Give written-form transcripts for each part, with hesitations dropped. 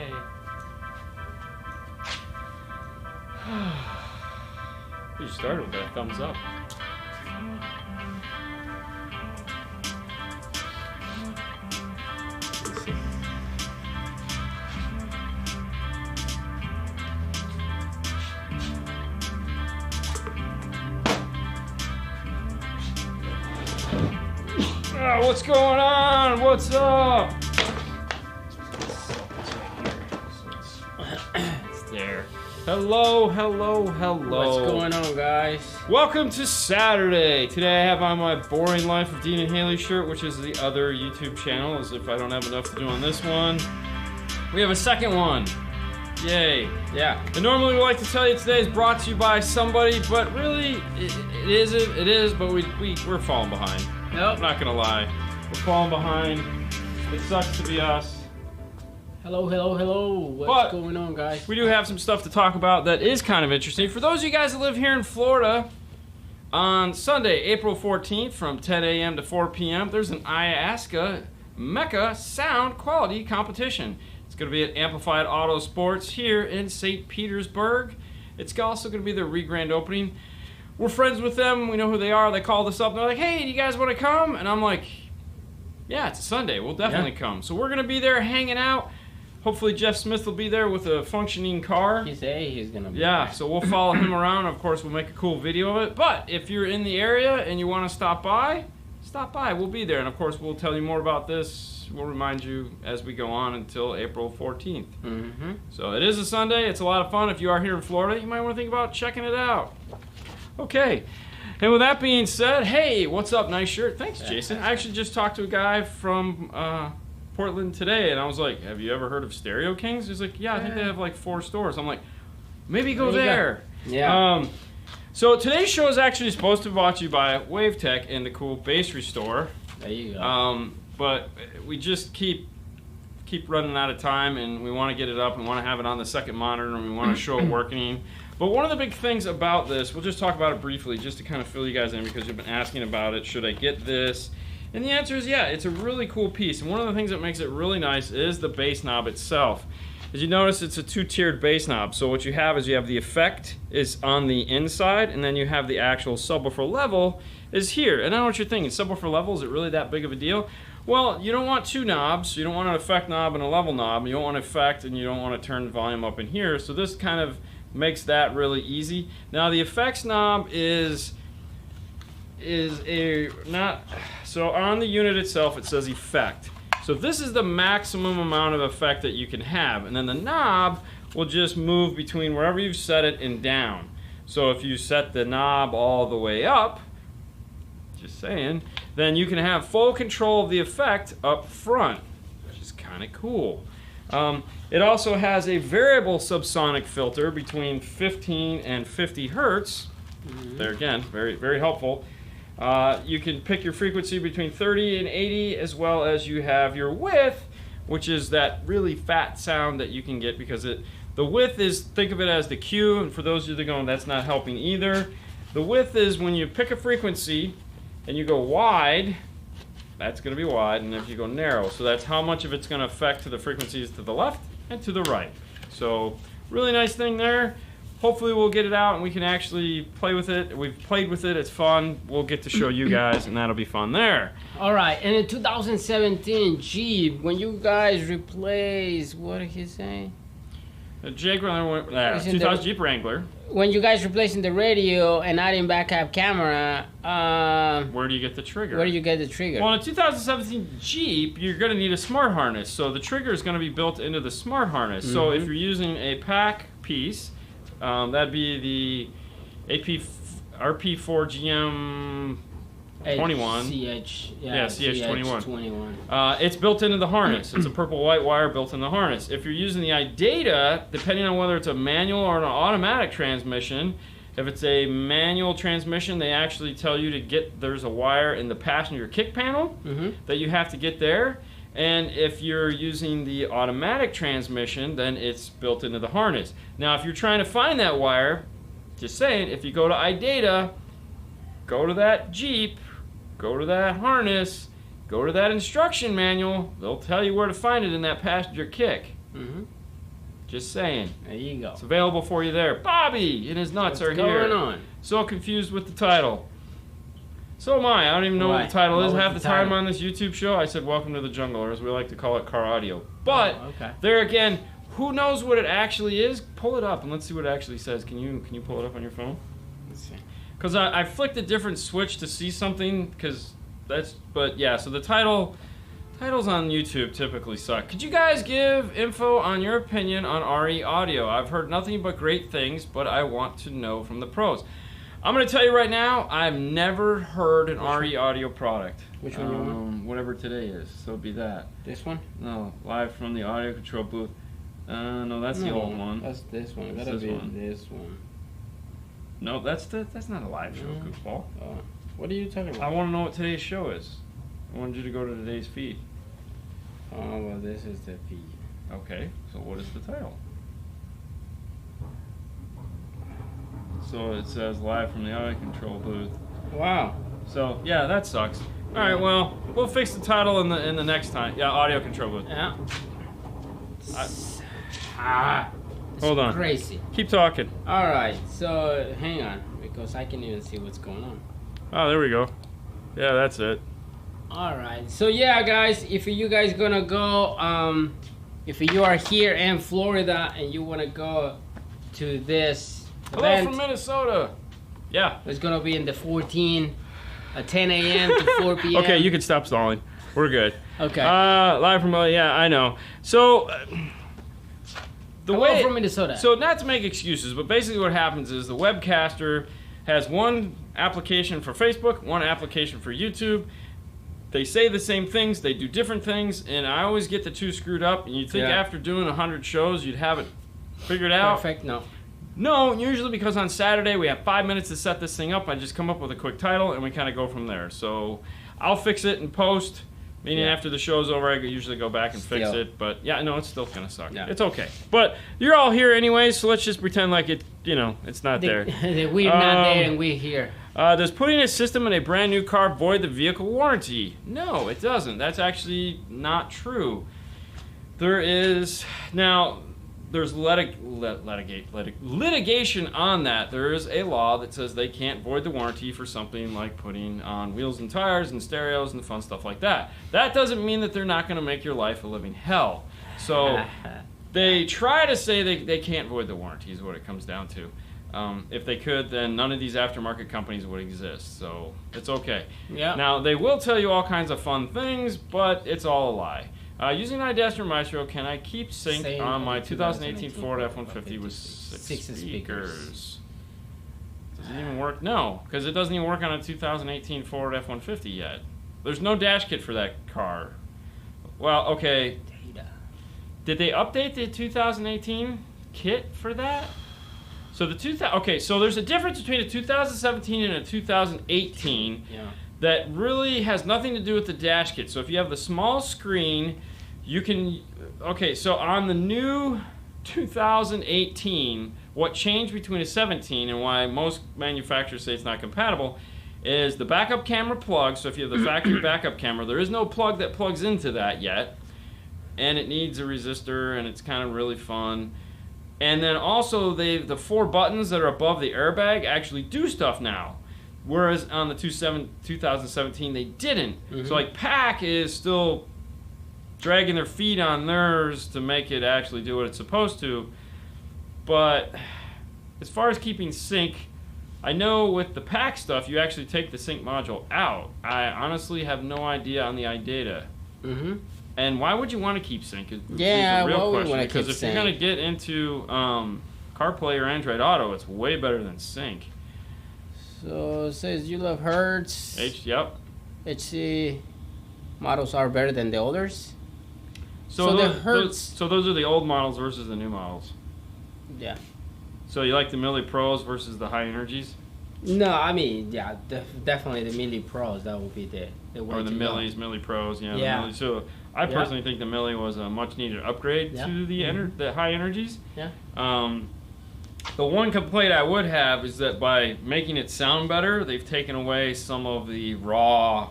Yay. You started with that thumbs up. Let's see. Oh, what's going on? What's up? It's there. Hello, hello, hello. What's going on, guys? Welcome to Saturday. Today I have on my Boring Life of Dean and Haley shirt, which is the other YouTube channel, as if I don't have enough to do on this one. We have a second one. Yay. Yeah. And normally we like to tell you today is brought to you by somebody, but really it isn't. It is, but we're falling behind. Nope. I'm not gonna lie. We're falling behind. It sucks to be us. Hello, hello, hello. What's But going on, guys? We do have some stuff to talk about that is kind of interesting. For those of you guys that live here in Florida, on Sunday, April 14th from 10 a.m. to 4 p.m., there's an Iasca Mecca sound quality competition. It's going to be at Amplified Auto Sports here in St. Petersburg. It's also going to be their re-grand opening. We're friends with them. We know who they are. They called us up. And they're like, hey, do you guys want to come? And I'm like, yeah, it's a Sunday. We'll definitely come. So we're going to be there hanging out. Hopefully Jeff Smith will be there with a functioning car. He's gonna be Yeah, there. so we'll follow him around. Of course, we'll make a cool video of it. But if you're in the area and you want to stop by. We'll be there. And of course, we'll tell you more about this. We'll remind you as we go on until April 14th. Mm-hmm. So it is a Sunday. It's a lot of fun. If you are here in Florida, you might want to think about checking it out. Okay. And with that being said, hey, what's up? Nice shirt. Thanks, Jason. I actually just talked to a guy from Portland today, and I was like, have you ever heard of Stereo Kings? He's like, yeah, I think they have like 4 stores. I'm like, maybe go there. Yeah. So today's show is actually supposed to be brought to you by WaveTech and the cool Bass Restore. There you go. But we just keep running out of time, and we want to get it up and want to have it on the second monitor, and we want to show it working. But one of the big things about this, we'll just talk about it briefly just to kind of fill you guys in because you've been asking about it. Should I get this? And the answer is yeah, it's a really cool piece. And one of the things that makes it really nice is the bass knob itself. As you notice, it's a 2-tiered bass knob. So what you have is you have the effect is on the inside, and then you have the actual subwoofer level is here. And I know what you're thinking, subwoofer level, is it really that big of a deal? Well, you don't want 2 knobs. You don't want an effect knob and a level knob. You don't want effect, and you don't want to turn the volume up in here. So this kind of makes that really easy. Now the effects knob is so on the unit itself it says effect. So this is the maximum amount of effect that you can have, and then the knob will just move between wherever you've set it and down. So if you set the knob all the way up, just saying, then you can have full control of the effect up front, which is kind of cool. It also has a variable subsonic filter between 15 and 50 hertz. There again, very, very helpful. You can pick your frequency between 30 and 80, as well as you have your width, which is that really fat sound that you can get because the width is, think of it as the Q, and for those of you that are going, that's not helping either. The width is when you pick a frequency and you go wide, that's going to be wide, and if you go narrow, so that's how much of it's going to affect to the frequencies to the left and to the right. So really nice thing there. Hopefully we'll get it out and we can actually play with it. We've played with it, it's fun. We'll get to show you guys, and that'll be fun there. All right, and in 2017 Jeep, when you guys replace, what did he say? The Jaguar, 2000 Jeep Wrangler. When you guys replacing the radio and adding backup camera, where do you get the trigger? where do you get the trigger? Well, in a 2017 Jeep, you're going to need a smart harness. So the trigger is going to be built into the smart harness. So if you're using a pack piece, that'd be the RP4GM 21. CH21. It's built into the harness. It's a purple white wire built in the harness. If you're using the iData, depending on whether it's a manual or an automatic transmission, if it's a manual transmission, they actually tell you to get, there's a wire in the passenger kick panel that you have to get there. And if you're using the automatic transmission, then it's built into the harness. Now, if you're trying to find that wire, just saying, if you go to iData, go to that Jeep, go to that harness, go to that instruction manual, they'll tell you where to find it in that passenger kick. Just saying. There you go. It's available for you there. Bobby and his nuts What's are going here. on? So confused with the title. So am I. I don't even know what the title is. What Half was the the time title? on this YouTube show, I said Welcome to the Jungle, or as we like to call it, Car Audio. But Oh, okay. there again, who knows what it actually is? Pull it up and let's see what it actually says. Can you pull it up on your phone? Let's see. Because I flicked a different switch to see something. But yeah. So the titles on YouTube typically suck. Could you guys give info on your opinion on RE Audio? I've heard nothing but great things, but I want to know from the pros. I'm going to tell you right now, I've never heard an RE Audio product. Which one you want? Whatever today is. So it'd be that. This one? No, live from the audio control booth. No, that's the old one. That's this one. It's Gotta this be one. this one. No, that's not a live show, goofball. What are you talking I about? want to know what today's show is. I wanted you to go to today's feed. Oh, well, this is the feed. Okay, so what is the title? So it says live from the audio control booth. Wow. So yeah, that sucks. All right, well, we'll fix the title in the next time. Yeah, audio control booth. Yeah. It's Hold on. Crazy. Keep talking. All right. So hang on, because I can even see what's going on. Oh, there we go. Yeah, that's it. All right. So yeah, guys, if you guys gonna go, if you are here in Florida and you wanna go to this Hello event, from Minnesota. Yeah. it's gonna be in the 10 a.m. to 4 p.m. Okay, you can stop stalling. We're good. Okay. Live from yeah, I know. So the Hello way from Minnesota. So not to make excuses, but basically what happens is the webcaster has one application for Facebook, one application for YouTube. They say the same things, they do different things, and I always get the two screwed up. And you'd think Yeah. after doing 100 shows, you'd have it figured out. Perfect. No. No, usually because on Saturday we have 5 minutes to set this thing up. I just come up with a quick title and we kind of go from there. So I'll fix it in post. Meaning Yeah. after the show's over, I usually go back and fix Still. it. But yeah, no, it's still gonna suck. Yeah. It's okay. But you're all here anyway, so let's just pretend like it. It's not there. We're not there and we're here. Does putting a system in a brand new car void the vehicle warranty? No, it doesn't. That's actually not true. There's litigation on that. There is a law that says they can't void the warranty for something like putting on wheels and tires and stereos and fun stuff like that. That doesn't mean that they're not going to make your life a living hell. So they try to say they can't void the warranty is what it comes down to. If they could, then none of these aftermarket companies would exist. So it's okay. Yeah. Now, they will tell you all kinds of fun things, but it's all a lie. Using iDaster Maestro, can I keep sync on my 2018 Ford F-150 with six speakers? Does it even work? No, because it doesn't even work on a 2018 Ford F-150 yet. There's no dash kit for that car. Well, okay. Did they update the 2018 kit for that? So so there's a difference between a 2017 and a 2018 that really has nothing to do with the dash kit. So if you have the small screen, you can. Okay, so on the new 2018, what changed between a 17 and why most manufacturers say it's not compatible is the backup camera plug. So if you have the factory backup camera, there is no plug that plugs into that yet, and it needs a resistor, and it's kind of really fun. And then also the 4 buttons that are above the airbag actually do stuff now, whereas on the 2017 they didn't. So like PAC is still dragging their feet on theirs to make it actually do what it's supposed to. But as far as keeping sync, I know with the PAC stuff you actually take the sync module out. I honestly have no idea on the iData. And why would you want to keep sync? Yeah, the real why would we question. wanna Because keep if you're going to sync? get into CarPlay or Android Auto, it's way better than sync. So it says you love Hertz. Yep. HC models are better than the others. So the those, Hertz. so those are the old models versus the new models. Yeah. So you like the Milli Pros versus the high energies, No, I mean, yeah, definitely the Milli Pros. That would be the way or the to go. Milli Pros? Yeah. Yeah. The Milli. So I personally think the Milli was a much needed upgrade Yeah. to the high energies. Yeah. The one complaint I would have is that by making it sound better, they've taken away some of the raw.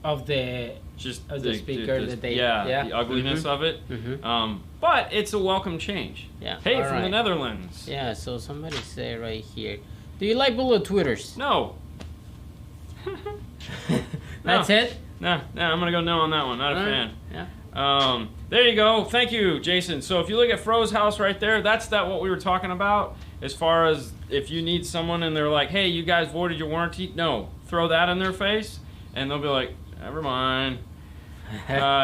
Of the just the speaker that they the ugliness of it. But it's a welcome change. Yeah. Hey, from the Netherlands. Yeah. So somebody say right here, do you like bullet tweeters? No. That's it. Nah, I'm gonna go no on that one. Not a fan. Yeah. There you go. Thank you, Jason. So if you look at Fro's house right there, that's what we were talking about. As far as if you need someone and they're like, hey, you guys voided your warranty. No, throw that in their face, and they'll be like, never mind.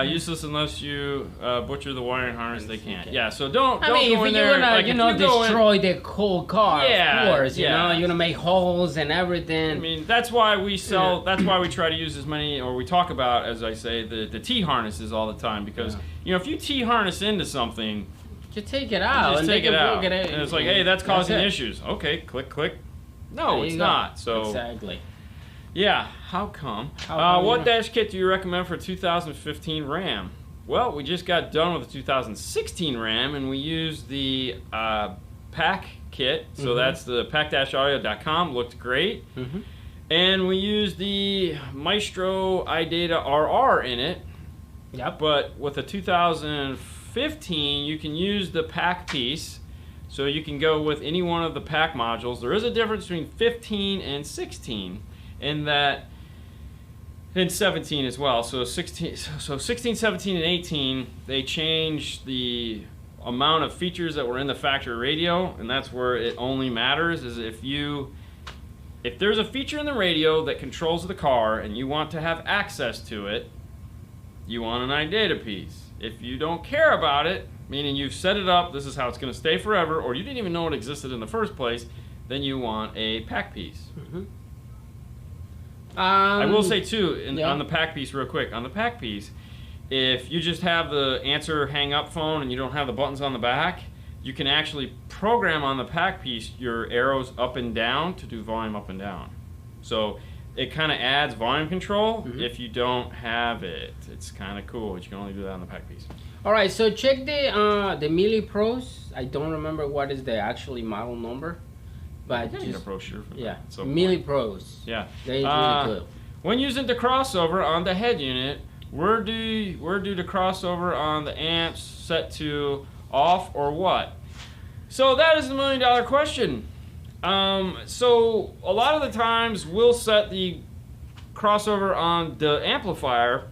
Useless unless you butcher the wiring harness. They can't. Yeah, so don't. I mean, go if in you're there, gonna, like, destroy the whole car, of course, you know, you're gonna make holes and everything. I mean, that's why we sell. That's why we try to use as many, or we talk about, as I say, the T harnesses all the time, because you know, if you T harness into something, just take it out. Just and take it out. And it's like, hey, that's causing issues. Okay, click, click. No, it's not. So exactly. Yeah, how come? What dash kit do you recommend for 2015 Ram? Well, we just got done with the 2016 Ram, and we used the pack kit. So that's the pack-audio.com. Looked great. And we used the Maestro iData RR in it. Yep. But with the 2015, you can use the pack piece. So you can go with any one of the pack modules. There is a difference between 15 and 16. In 17 as well. So 16, 17, and 18, they changed the amount of features that were in the factory radio, and that's where it only matters. Is if there's a feature in the radio that controls the car and you want to have access to it, you want an iData piece. If you don't care about it, meaning you've set it up, this is how it's going to stay forever, or you didn't even know it existed in the first place, then you want a pack piece. I will say too, on the pack piece real quick, on the pack piece, if you just have the answer hang up phone and you don't have the buttons on the back, you can actually program on the pack piece your arrows up and down to do volume up and down. So it kind of adds volume control if you don't have it. It's kind of cool, but you can only do that on the pack piece. All right, so check the Mille Pros. I don't remember what is the actually model number. But just get a brochure for that. So Mille Pros. Yeah. They really cool. When using the crossover on the head unit, where do the crossover on the amps set to off or what? So that is the $1 million question. So a lot of the times we'll set the crossover on the amplifier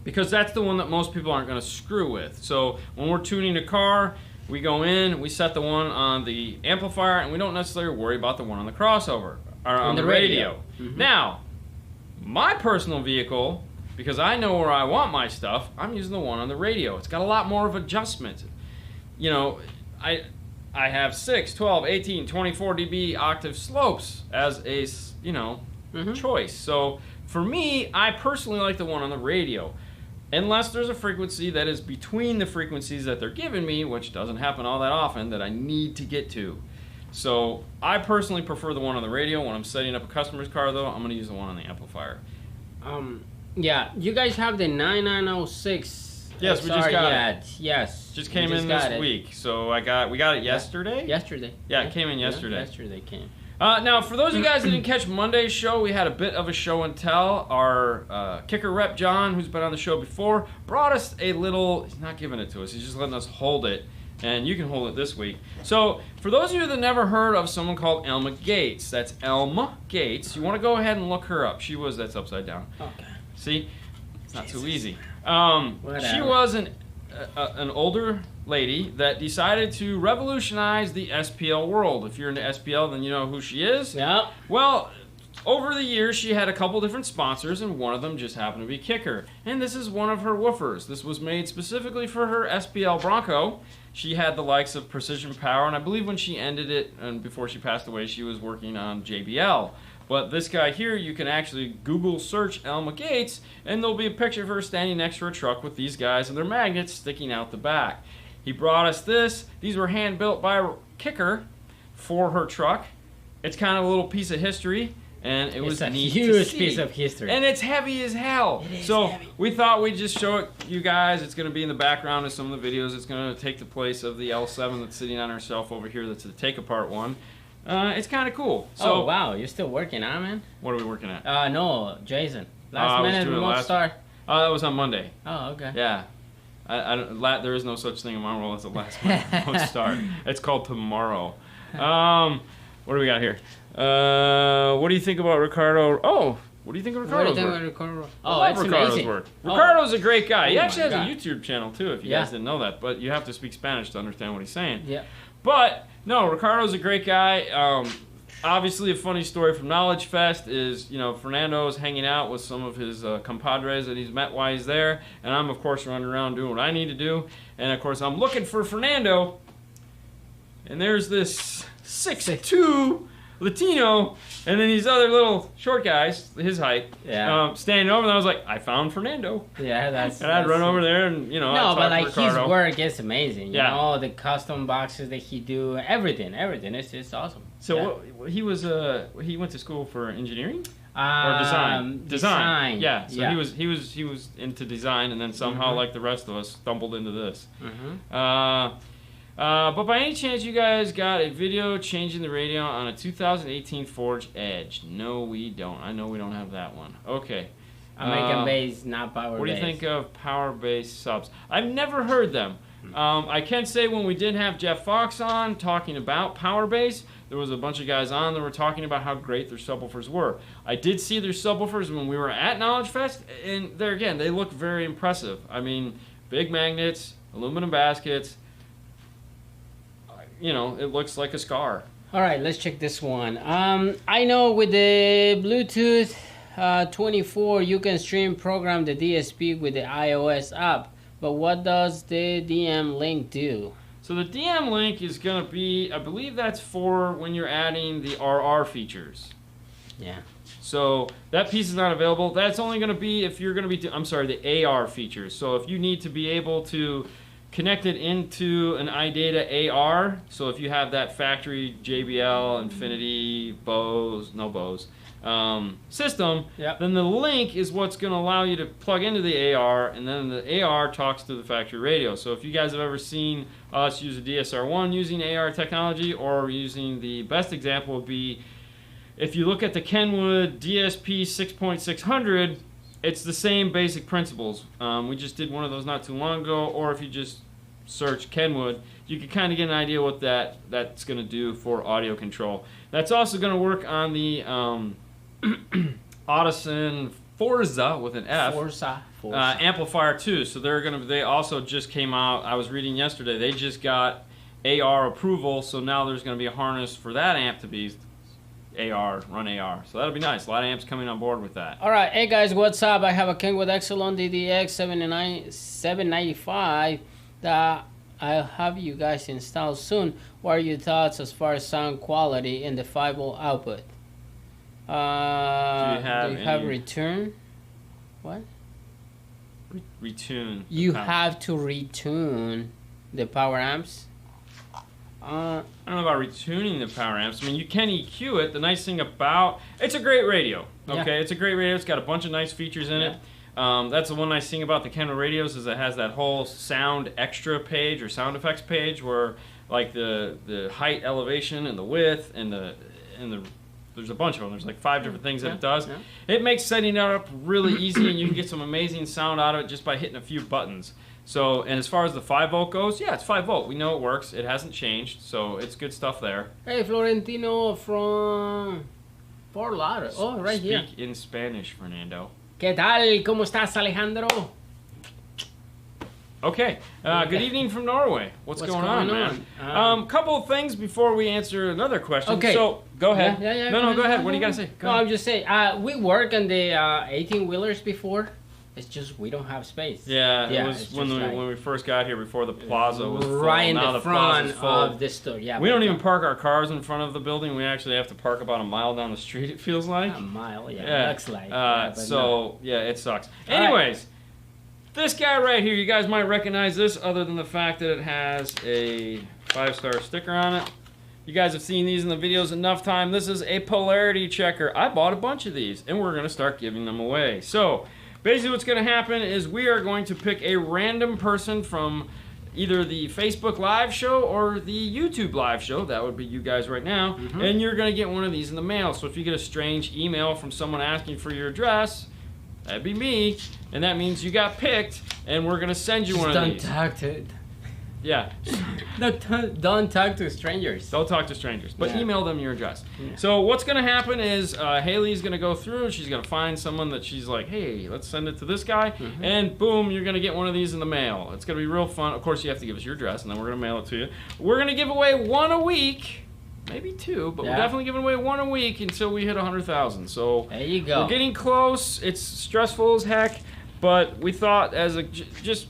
because that's the one that most people aren't going to screw with. So when we're tuning a car, we go in, we set the one on the amplifier, and we don't necessarily worry about the one on the crossover, or on the radio. Now, my personal vehicle, because I know where I want my stuff, I'm using the one on the radio. It's got a lot more of adjustment. You know, I have 6, 12, 18, 24 dB octave slopes as a, choice. So for me, I personally like the one on the radio. Unless there's a frequency that is between the frequencies that they're giving me, which doesn't happen all that often, that I need to get to. So I personally prefer the one on the radio. When I'm setting up a customer's car, though, I'm going to use the one on the amplifier. Yeah, you guys have the 9906. Yes, we just got it. Yes, just came in this week. So we got it yesterday. Yesterday. Yeah, it came in yesterday. Yesterday came. Now, for those of you guys that didn't catch Monday's show, we had a bit of a show and tell. Our kicker rep, John, who's been on the show before, brought us a little, he's not giving it to us, he's just letting us hold it, and you can hold it this week. So, for those of you that never heard of someone called Elma Gates, that's Elma Gates, you want to go ahead and look her up. That's upside down. Okay. See? It's not too easy. She was an older lady that decided to revolutionize the SPL world. If you're into SPL, then you know who she is. Yeah. Well, over the years, she had a couple different sponsors, and one of them just happened to be Kicker. And this is one of her woofers. This was made specifically for her SPL Bronco. She had the likes of Precision Power, and I believe when she ended it, and before she passed away, she was working on JBL. But this guy here, you can actually Google search Elma Gates, and there'll be a picture of her standing next to her truck with these guys and their magnets sticking out the back. He brought us this. These were hand-built by Kicker for her truck. It's kind of a little piece of history, and it was neat to see. It's a huge piece of history. And it's heavy as hell. So we thought we'd just show it you guys. It's going to be in the background of some of the videos. It's going to take the place of the L7 that's sitting on our shelf over here that's the take-apart one. It's kind of cool. So, oh, wow. You're still working on, man? What are we working at? No, Jason. Last minute remote start. That was on Monday. Oh, okay. Yeah. There is no such thing in my world as a last minute don't start. It's called tomorrow. What do we got here? What do you think about Ricardo? Oh, what do you think of Ricardo's work? Oh, I love it's Ricardo's amazing. work. Oh. Ricardo's a great guy. He Oh actually my has a God. YouTube channel too, if you Yeah. guys didn't know that. But you have to speak Spanish to understand what he's saying. Yeah. But no, Ricardo's a great guy. Obviously, a funny story from Knowledge Fest is, Fernando's hanging out with some of his compadres that he's met while he's there, and I'm of course running around doing what I need to do, and of course I'm looking for Fernando, and there's this 6'2" Latino, and then these other little short guys, his height, Yeah. standing over, and I was like, I found Fernando. Yeah, that's. And I'd run over there and, I'd No, talk but to like his Ricardo. work is amazing. Yeah. You know, the custom boxes that he do, everything. It's just awesome. So yeah. he went to school for engineering? Or Design. Yeah. So yeah. he was into design, and then somehow, Mhm. like the rest of us, stumbled into this. Mm-hmm. But by any chance, you guys got a video changing the radio on a 2018 Forge Edge? No, we don't. I know we don't have that one. Okay. American base, not power What do you base. think of power base subs? I've never heard them. I can say when we did have Jeff Fox on talking about power base, there was a bunch of guys on that were talking about how great their subwoofers were. I did see their subwoofers when we were at Knowledge Fest, and there again, they look very impressive. I mean, big magnets, aluminum baskets. It looks like a Scar. All right, let's check this one. I know with the Bluetooth 24, you can stream program the DSP with the iOS app, but what does the DM Link do? So the DM Link is going to be, I believe that's for when you're adding the RR features. Yeah. So that piece is not available. That's only going to be if you're going to be, the AR features. So if you need to be able to connect it into an iData AR, so if you have that factory JBL, Infinity, Bose system, Yep. then the link is what's going to allow you to plug into the AR, and then the AR talks to the factory radio. So if you guys have ever seen us use a DSR-1 using AR technology, or using the best example would be, if you look at the Kenwood DSP 6.600, it's the same basic principles. We just did one of those not too long ago, or if you just search Kenwood, you can kind of get an idea what that's going to do for audio control. That's also going to work on the Audison Forza with an F. Forza. Amplifier too. So they also just came out. I was reading yesterday. They just got AR approval. So now there's going to be a harness for that amp to be run AR. So that'll be nice. A lot of amps coming on board with that. All right, hey guys, what's up? I have a Kenwood Exelon DDX 795 that I'll have you guys install soon. What are your thoughts as far as sound quality in the 5-volt output? Do you have return? What? Retune. You have to retune the power amps. I don't know about retuning the power amps. I mean, you can EQ it. The nice thing about it's a great radio. Okay, Yeah. It's a great radio. It's got a bunch of nice features in it. That's the one nice thing about the Kenwood radios is it has that whole sound extra page or sound effects page where like the height, elevation, and the width and the there's a bunch of them. There's like 5 different things that it does. Yeah. It makes setting it up really easy, and you can get some amazing sound out of it just by hitting a few buttons. So, and as far as the 5-volt goes, yeah, it's 5-volt. We know it works. It hasn't changed, so it's good stuff there. Hey, Florentino from Fort Lauderdale. Oh, right here. Speak in Spanish, Fernando. ¿Qué tal? ¿Cómo estás, Alejandro? Okay. Good evening from Norway. What's going on, man? Couple of things before we answer another question. Okay. So, go ahead. Yeah, No, go ahead. What do you got to say? Go No, ahead. I'm just saying, we worked on the 18-wheelers before. It's just we don't have space. Yeah, it was it's when just when we first got here before the plaza was full. right in Now the plaza's front full. of the store. Yeah, We don't even park our cars in front of the building. We actually have to park about a mile down the street, it feels like. a mile. Yeah, Yeah. looks like. Yeah, it sucks. All right. Anyways, this guy right here, you guys might recognize this other than the fact that it has a 5-star sticker on it. You guys have seen these in the videos enough time. This is a polarity checker. I bought a bunch of these, and we're going to start giving them away. So, basically what's going to happen is we are going to pick a random person from either the Facebook live show or the YouTube live show. That would be you guys right now. And you're going to get one of these in the mail. So if you get a strange email from someone asking for your address, That'd be me, and that means you got picked, and we're gonna send you one of Don't these. talk to. Yeah. Don't talk to strangers. Don't talk to strangers, but Yeah. email them your address. Yeah. So what's going to happen is Haley's going to go through. She's going to find someone that she's like, hey, let's send it to this guy. Mm-hmm. And boom, you're going to get one of these in the mail. It's going to be real fun. Of course, you have to give us your address, and then we're going to mail it to you. We're going to give away one a week. Maybe two, but we're Yeah. definitely giving away one a week until we hit 100,000. So There you go. we're getting close. It's stressful as heck, but we thought as a just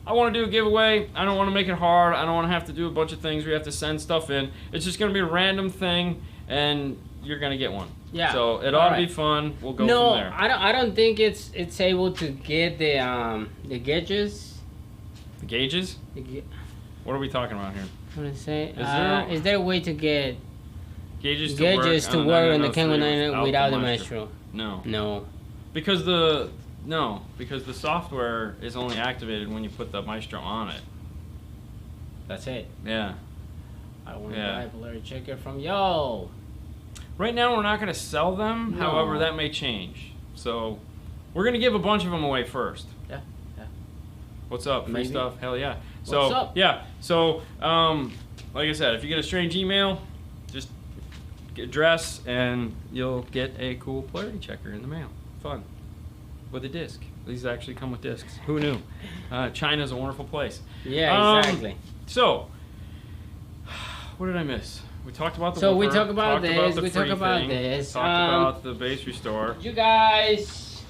I want to do a giveaway. I don't want to make it hard. I don't want to have to do a bunch of things where you have to send stuff in. It's just going to be a random thing, and you're going to get one. Yeah. So it ought to be Alright. fun. We'll go No, from there. I don't think it's able to get the gauges. The gauges? What are we talking about here? What did I say? there- Is there a way to get Gauges gauges to on work in the 903 Kenwood 9 without the Maestro? No. No. Because the software is only activated when you put the Maestro on it. That's it. Yeah. I want to Yeah. buy a Polarity Checker from yo. Right now, we're not going to sell them. No. However, that may change. So, we're going to give a bunch of them away first. Yeah. What's up? Free Maybe. stuff? Hell yeah. So, What's up? yeah. So, like I said, if you get a strange email, just address and you'll get a cool Polarity Checker in the mail. Fun. With a disc. These actually come with discs. Who knew? China's a wonderful place. Yeah, exactly. So, what did I miss? We talked about the So we woofer, talk about talked this, the we talk free about thing, this, talked about the base restore. You guys,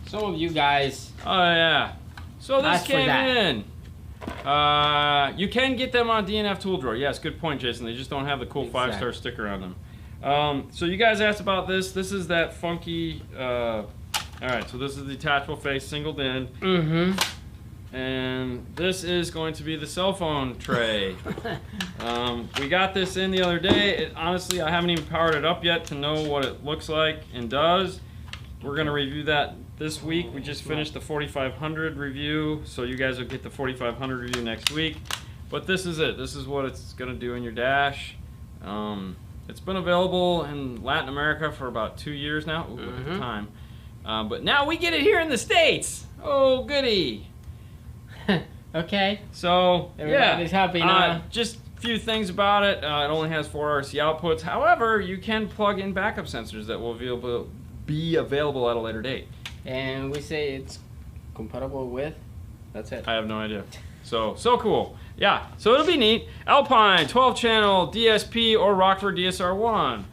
some of you guys, Oh yeah. So this Ask for came that. in. You can get them on DNF Tool Drawer. Yes, good point, Jason. They just don't have the cool Exactly. 5-star sticker on them. So you guys asked about this. This is that funky. All right. So this is the detachable face, singled in, and this is going to be the cell phone tray. We got this in the other day. Honestly, I haven't even powered it up yet to know what it looks like and does. We're going to review that this week. We just finished the 4500 review, so you guys will get the 4500 review next week. But this is it. This is what it's going to do in your dash. It's been available in Latin America for about 2 years now. Ooh, look at the time. But now we get it here in the States. Oh, goody. Okay. So, Everybody's yeah. happy now. Just a few things about it. It only has 4 RC outputs. However, you can plug in backup sensors that will be available at a later date. And we say it's compatible with. That's it. I have no idea. So cool. Yeah, so it'll be neat. Alpine, 12-channel, DSP, or Rockford DSR1.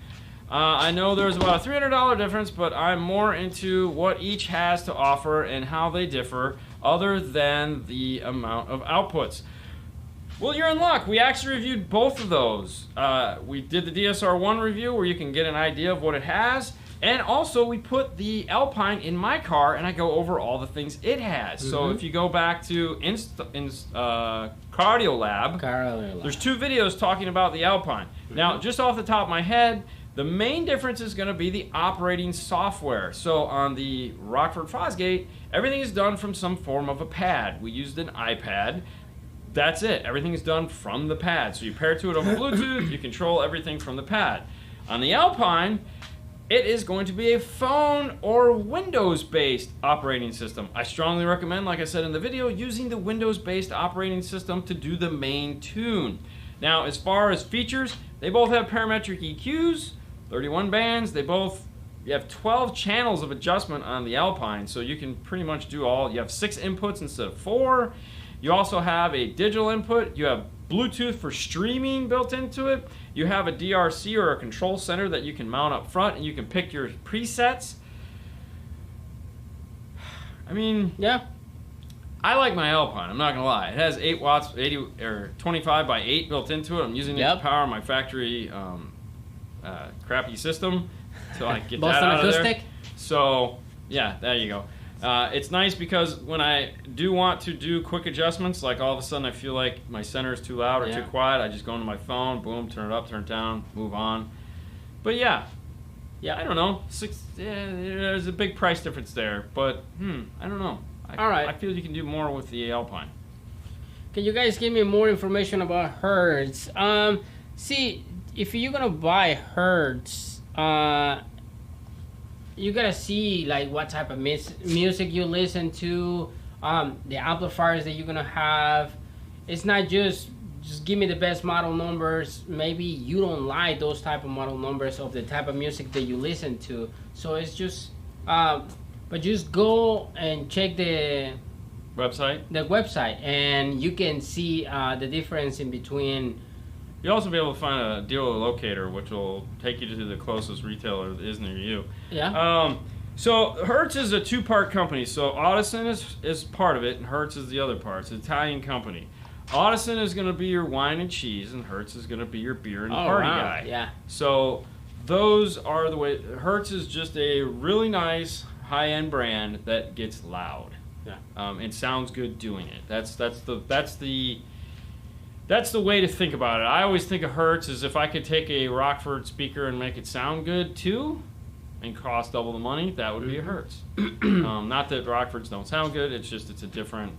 I know there's about a $300 difference, but I'm more into what each has to offer and how they differ other than the amount of outputs. Well, you're in luck. We actually reviewed both of those. We did the DSR1 review where you can get an idea of what it has. And also, we put the Alpine in my car, and I go over all the things it has. So if you go back to Cardio Lab, there's 2 videos talking about the Alpine. Now, just off the top of my head, the main difference is going to be the operating software. So on the Rockford Fosgate, everything is done from some form of a pad. We used an iPad. That's it. Everything is done from the pad. So you pair to it over Bluetooth, you control everything from the pad. On the Alpine, it is going to be a phone or Windows-based operating system. I strongly recommend, like I said in the video, using the Windows-based operating system to do the main tune. Now, as far as features, they both have parametric EQs, 31 bands. You have 12 channels of adjustment on the Alpine, so you can pretty much do all. You have 6 inputs instead of 4. You also have a digital input. You have Bluetooth for streaming built into it. You have a DRC or a control center that you can mount up front, and you can pick your presets. I mean, Yeah. I like my Alpine. I'm not gonna lie. It has 8 watts, 80 or 25 by 8 built into it. I'm using it to power my factory crappy system, so I get that Boston out of there. Acoustic. So yeah, there you go. It's nice because when I do want to do quick adjustments, like all of a sudden I feel like my center is too loud or too quiet, I just go into my phone, boom, turn it up, turn it down, move on. But yeah, I don't know. There's a big price difference there, but I don't know. All right. I feel you can do more with the Alpine. Can you guys give me more information about Hertz? See, if you're gonna buy Hertz, you gotta see like what type of music you listen to, the amplifiers that you're gonna have. It's not just give me the best model numbers. Maybe you don't like those type of model numbers of the type of music that you listen to. So it's just, but just go and check the website, and you can see the difference in between. You'll also be able to find a dealer locator, which will take you to the closest retailer that is near you. Yeah. So Hertz is a two-part company. So Audison is part of it, and Hertz is the other part. It's an Italian company. Audison is going to be your wine and cheese, and Hertz is going to be your beer and party guy. Yeah. So those are the way. Hertz is just a really nice high-end brand that gets loud. Yeah. And sounds good doing it. That's the way to think about it. I always think of Hertz as if I could take a Rockford speaker and make it sound good too, and cost double the money, that would be a Hertz. Not that Rockfords don't sound good. It's just a different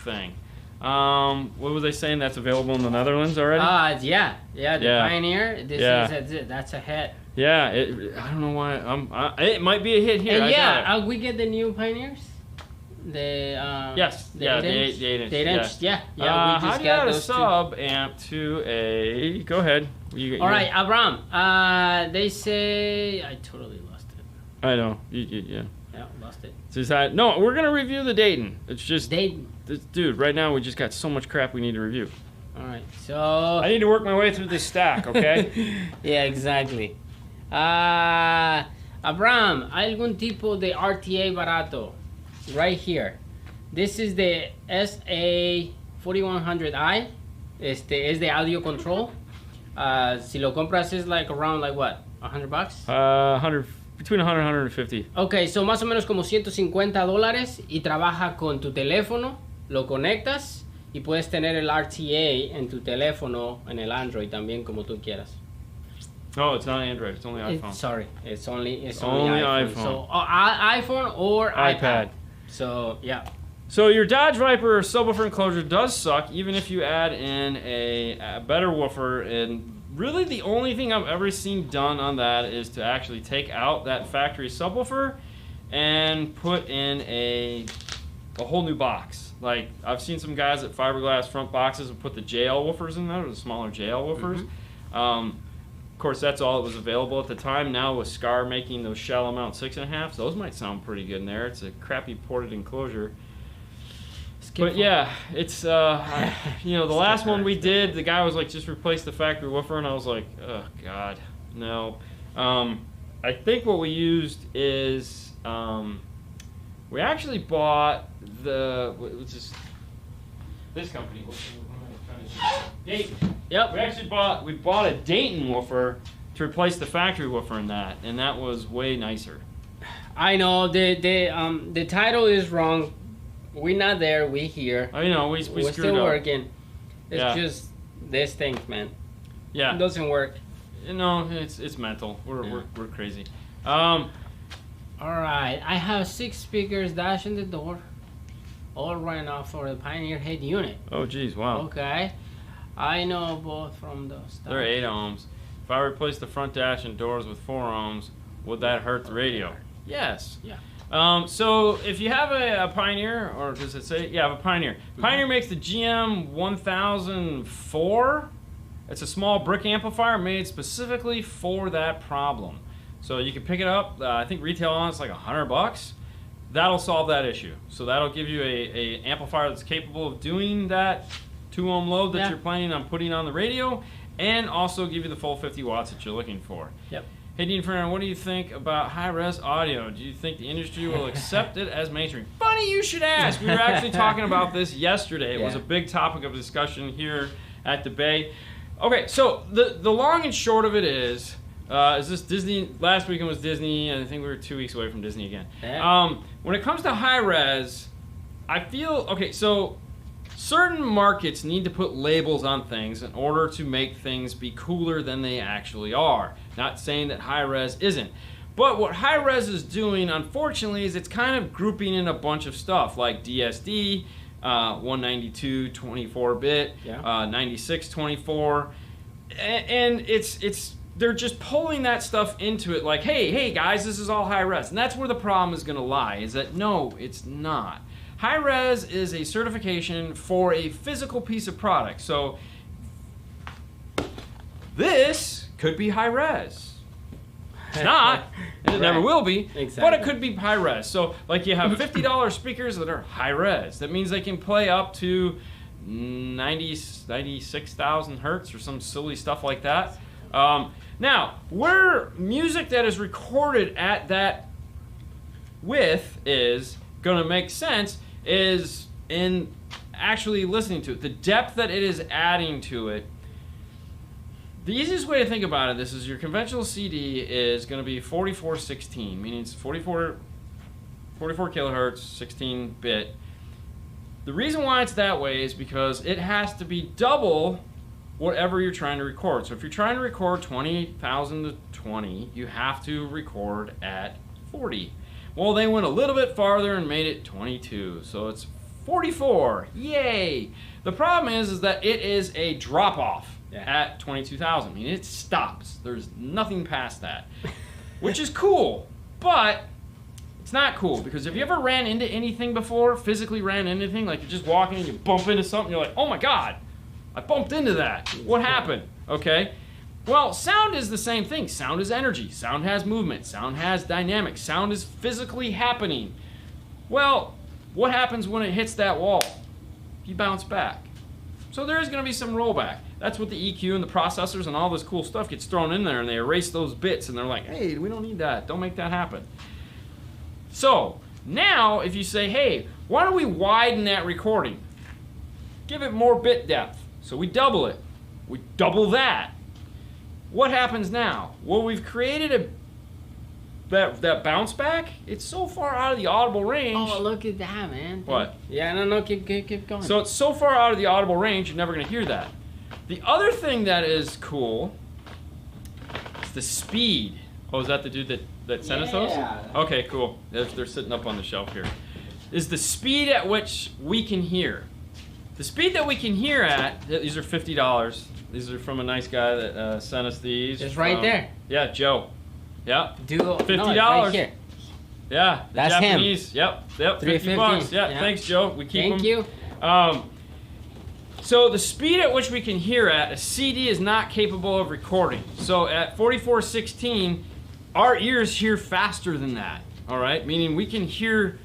thing. What was I saying? That's available in the Netherlands already? Yeah. The Pioneer. That's a hit. Yeah. I don't know why. It might be a hit here. And we get the new Pioneers. The yes, the yeah, 8-inch. the 8-inch. Yeah. We just how do you add a sub amp to a? Go ahead. All right, Abram. They say I totally lost it. I know. Yeah. Yeah, lost it. No, we're gonna review the Dayton. It's just Dayton. Dude, right now we just got so much crap we need to review. All right, so I need to work my way through this stack, okay? Yeah, exactly. Abraham, algún tipo de RTA barato, right here. This is the SA4100i. Este es de audio control. Si lo compras es like around like what? $100? 100, between 100 and 150. Okay, so más o menos como $150 y trabaja con tu teléfono, lo conectas y puedes tener el RTA en tu teléfono, en el Android también como tú quieras. Oh, it's not Android. It's only iPhone. It's only iPhone. So iPhone or iPad. So yeah. So your Dodge Viper subwoofer enclosure does suck, even if you add in a better woofer. And really, the only thing I've ever seen done on that is to actually take out that factory subwoofer and put in a whole new box. Like I've seen some guys at fiberglass front boxes and put the JL woofers in there, the smaller JL woofers. Mm-hmm. Of course, that's all that was available at the time. Now with Scar making those shallow mount 6.5s, those might sound pretty good in there. It's a crappy ported enclosure. But yeah, it's the last one we did, the guy was like, just replace the factory woofer, and I was like, oh god, no. I think what we used is we actually bought this company. Dayton. Yep. We bought a Dayton woofer to replace the factory woofer in that, and that was way nicer. I know the title is wrong. We're not there. We're here. I know we're still up. Working. It's just this thing, man. Yeah. It doesn't work. No, it's mental. We're crazy. All right. I have 6 speakers dash in the door. All right now for the Pioneer head unit. Oh geez, wow. Okay. I know both from those. They're 8 ohms. If I replace the front dash and doors with 4 ohms, would that hurt the radio? Yes. Yeah. So if you have a Pioneer, or does it say? Yeah, I have a Pioneer. Pioneer makes the GM 1004. It's a small brick amplifier made specifically for that problem. So you can pick it up. I think retail on it's like $100. That'll solve that issue. So that'll give you a amplifier that's capable of doing that 2 ohm load that you're planning on putting on the radio, and also give you the full 50 watts that you're looking for. Yep. Hey Dean Fernand, what do you think about high-res audio? Do you think the industry will accept it as mainstream? Funny you should ask. We were actually talking about this yesterday. It was a big topic of discussion here at the Bay. Okay, so the long and short of it is this Disney? Last weekend was Disney, and I think we were 2 weeks away from Disney again. Yeah. When it comes to high-res, I feel, okay, so certain markets need to put labels on things in order to make things be cooler than they actually are. Not saying that high-res isn't. But what high-res is doing, unfortunately, is it's kind of grouping in a bunch of stuff like DSD, 192 24-bit, 96 24, and it's they're just pulling that stuff into it like, hey guys, this is all high res. And that's where the problem is going to lie, is that no, it's not. High res is a certification for a physical piece of product. So this could be high res. It's not, and it never will be, but it could be high res. So like you have $50 speakers that are high res. That means they can play up to 96,000 hertz or some silly stuff like that. Now, where music that is recorded at that width is going to make sense is in actually listening to it. The depth that it is adding to it. The easiest way to think about it, this is your conventional CD is going to be 4416, meaning it's 44 kilohertz, 16-bit. The reason why it's that way is because it has to be double whatever you're trying to record. So if you're trying to record 20,000 to 20, you have to record at 40. Well, they went a little bit farther and made it 22, so it's 44. Yay! The problem is that it is a drop-off at 22,000. I mean, it stops. There's nothing past that, which is cool, but it's not cool, because have you ever ran into anything before, physically ran into anything, like you're just walking and you bump into something, you're like, oh my God, I bumped into that. What happened? Okay. Well, sound is the same thing. Sound is energy. Sound has movement. Sound has dynamics. Sound is physically happening. Well, what happens when it hits that wall? You bounce back. So there is going to be some rollback. That's what the EQ and the processors and all this cool stuff gets thrown in there, and they erase those bits, and they're like, hey, we don't need that. Don't make that happen. So now if you say, hey, why don't we widen that recording? Give it more bit depth. So we double it. We double that. What happens now? Well, we've created that bounce back. It's so far out of the audible range. Oh, look at that, man. What? Yeah, no, keep going. So it's so far out of the audible range, you're never going to hear that. The other thing that is cool is the speed. Oh, is that the dude that sent us those? Okay, cool. They're sitting up on the shelf here. Is the speed at which we can hear. The speed that we can hear at, these are $50. These are from a nice guy that sent us these. It's right there. Yeah, Joe. Yep. $50. No, right here. Yeah, the That's Japanese. him. Yep, 50 bucks. Yeah, thanks, Joe. We keep them. Thank you. So the speed at which we can hear at, a CD is not capable of recording. So at 4416, our ears hear faster than that. All right, meaning we can hear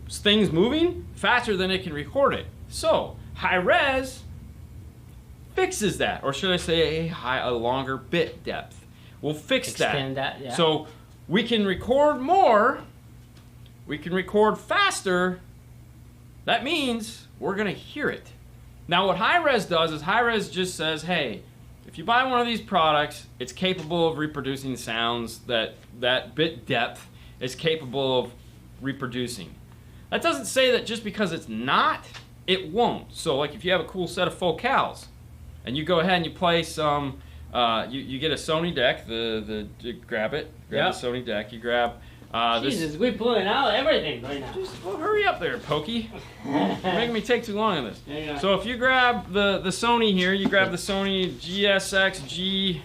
things moving faster than it can record it. So high res fixes that, or should I say a longer bit depth. We'll fix Extend that. Yeah. So we can record more, we can record faster. That means we're gonna hear it. Now what high res does is high res just says, hey, if you buy one of these products, it's capable of reproducing sounds that bit depth is capable of reproducing. That doesn't say that just because it's not, it won't. So like if you have a cool set of focals and you go ahead and you play some, you get a Sony deck, you grab the Sony deck, you grab Jesus, we're pulling out everything right now. Just hurry up there, Pokey. You're making me take too long on this. Yeah. So if you grab the Sony here, you grab the Sony GSX-G...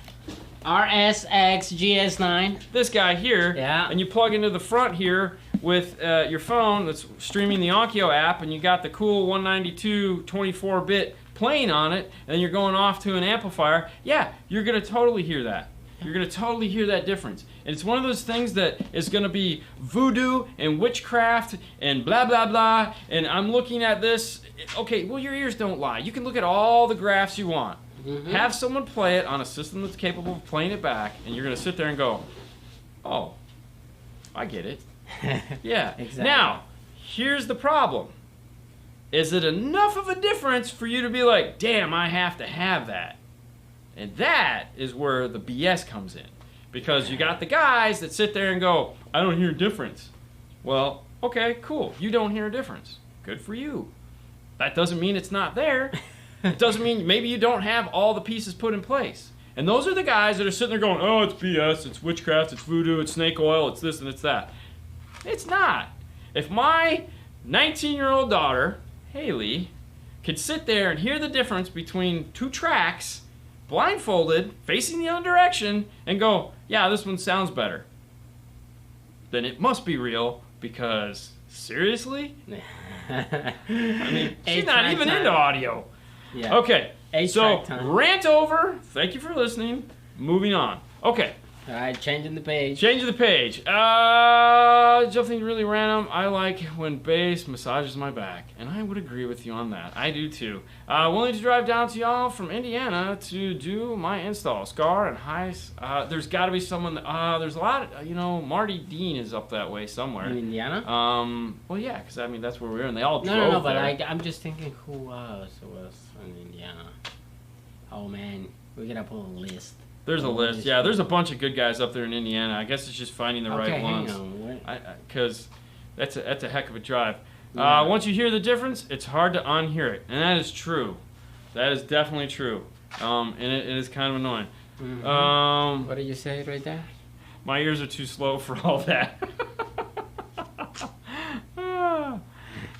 RSX GS9. This guy here. Yeah. And you plug into the front here with your phone that's streaming the Onkyo app, and you got the cool 192 24-bit playing on it, and you're going off to an amplifier. Yeah, you're going to totally hear that. You're going to totally hear that difference. And it's one of those things that is going to be voodoo and witchcraft and blah, blah, blah. And I'm looking at this. Okay, well, your ears don't lie. You can look at all the graphs you want. Mm-hmm. Have someone play it on a system that's capable of playing it back, and you're going to sit there and go, oh, I get it. Yeah. Exactly. Now, here's the problem. Is it enough of a difference for you to be like, damn, I have to have that? And that is where the BS comes in. Because you got the guys that sit there and go, I don't hear a difference. Well, okay, cool. You don't hear a difference. Good for you. That doesn't mean it's not there. It doesn't mean maybe you don't have all the pieces put in place. And those are the guys that are sitting there going, oh, it's BS, it's witchcraft, it's voodoo, it's snake oil, it's this and it's that. It's not. If my 19-year-old daughter, Haley, could sit there and hear the difference between two tracks blindfolded, facing the other direction, and go, yeah, this one sounds better, then it must be real, because seriously? I mean, she's not even into audio. Yeah. Okay, so Eight-track time. rant over. Thank you for listening. Moving on. Okay. All right, changing the page. Change the page. Something really random. I like when bass massages my back, and I would agree with you on that. I do too. Willing to drive down to y'all from Indiana to do my install. Scar and Heis. There's got to be someone. There's a lot. Marty Dean is up that way somewhere. In Indiana? Well, yeah, because I mean that's where we were, and they all drove No, but there. I'm just thinking who else was in Indiana. Oh man, we're gonna put a list. There's a list. Yeah, there's a bunch of good guys up there in Indiana. I guess it's just finding the right ones. Hang on. Because that's a heck of a drive. Yeah. Once you hear the difference, it's hard to unhear it, and that is true. That is definitely true. And it is kind of annoying. Mm-hmm. What did you say right there? My ears are too slow for all that.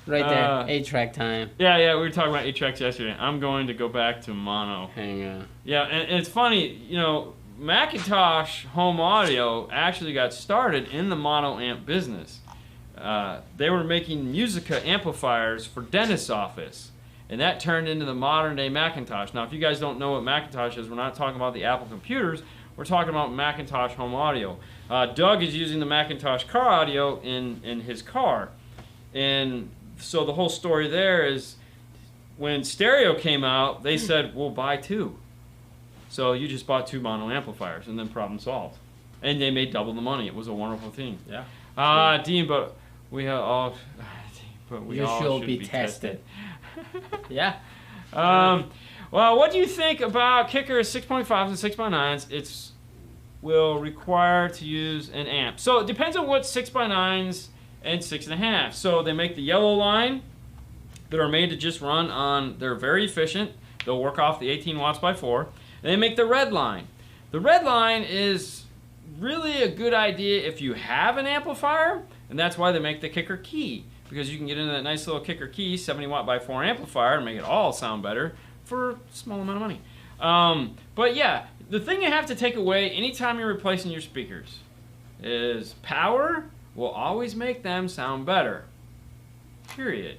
Right there, 8-track time. Yeah, we were talking about 8 tracks yesterday. I'm going to go back to mono. Hang on. Yeah, and it's funny, Macintosh home audio actually got started in the mono amp business. They were making Musica amplifiers for dentist's office, and that turned into the modern day Macintosh. Now, if you guys don't know what Macintosh is, we're not talking about the Apple computers. We're talking about Macintosh home audio. Doug is using the Macintosh car audio in his car, and so the whole story there is when stereo came out, they said, we'll buy 2. So you just bought 2 mono amplifiers, and then problem solved. And they made double the money. It was a wonderful thing. Yeah. Dean, but we all should be tested. Yeah. Well, what do you think about Kicker 6.5s and 6x9s? It will require to use an amp. So it depends on what 6x9s and 6.5. So they make the yellow line that are made to just run on, they're very efficient. They'll work off the 18 watts by 4. And they make the red line. The red line is really a good idea if you have an amplifier, and that's why they make the Kicker Key, because you can get into that nice little Kicker Key 70 watt by 4 amplifier and make it all sound better for a small amount of money. But yeah, the thing you have to take away anytime you're replacing your speakers is power will always make them sound better. Period.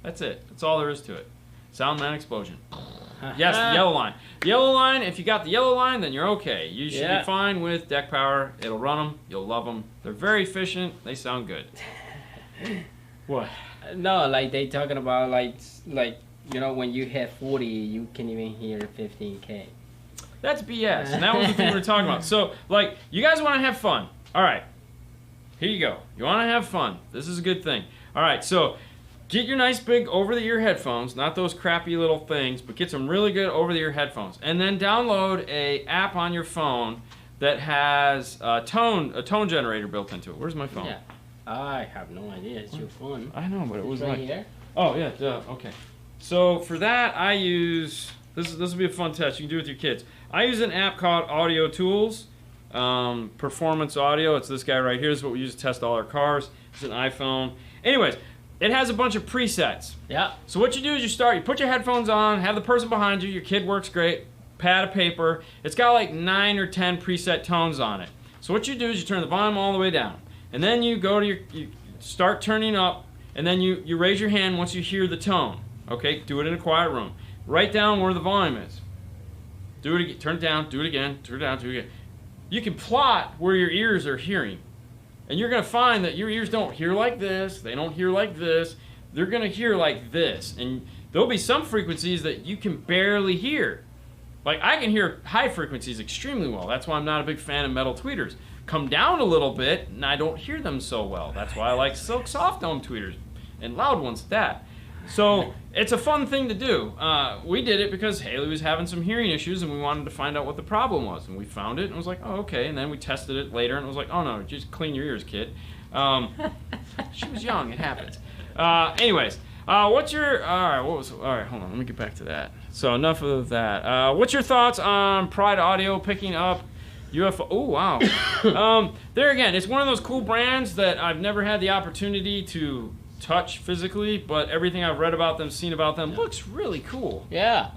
That's it. That's all there is to it. Soundman explosion. Yes, the yellow line. The yellow line, if you got the yellow line, then you're okay. You should be fine with deck power. It'll run them. You'll love them. They're very efficient. They sound good. What? No, like they talking about like when you hit 40, you can even hear 15K. That's BS, and that was the thing we were talking about. So, like, you guys want to have fun. All right. Here you go. You want to have fun. This is a good thing. All right, so get your nice big over-the-ear headphones, not those crappy little things, but get some really good over-the-ear headphones. And then download a app on your phone that has a tone generator built into it. Where's my phone? Yeah. I have no idea. It's your phone. I know, but it was right like here. Oh yeah, duh. Okay. So for that, I use this will be a fun test. You can do it with your kids. I use an app called Audio Tools, Performance Audio. It's this guy right here. This is what we use to test all our cars. It's an iPhone. Anyways, it has a bunch of presets. Yeah. So what you do is you put your headphones on, have the person behind you. Your kid works great. Pad of paper. It's got like 9 or 10 preset tones on it. So what you do is you turn the volume all the way down, and then you go to you start turning up, and then you raise your hand once you hear the tone. Okay, do it in a quiet room. Write down where the volume is. Do it again. Turn it down. Do it again. Turn it down. Do it again. You can plot where your ears are hearing, and you're going to find that your ears don't hear like this. They don't hear like this. They're going to hear like this, and there'll be some frequencies that you can barely hear. Like I can hear high frequencies extremely well. That's why I'm not a big fan of metal tweeters. Come down a little bit, and I don't hear them so well. That's why I like Silk Soft Dome tweeters and loud ones at that. So it's a fun thing to do. We did it because Haley was having some hearing issues, and we wanted to find out what the problem was. And we found it, and it was like, oh, okay. And then we tested it later, and it was like, oh, no, just clean your ears, kid. She was young. It happens. Anyways, what's your... All right, hold on. Let me get back to that. So enough of that. What's your thoughts on Pride Audio picking up UFO? Oh, wow. There again, it's one of those cool brands that I've never had the opportunity to touch physically, but everything I've read about them, seen about them, looks really cool. Yeah.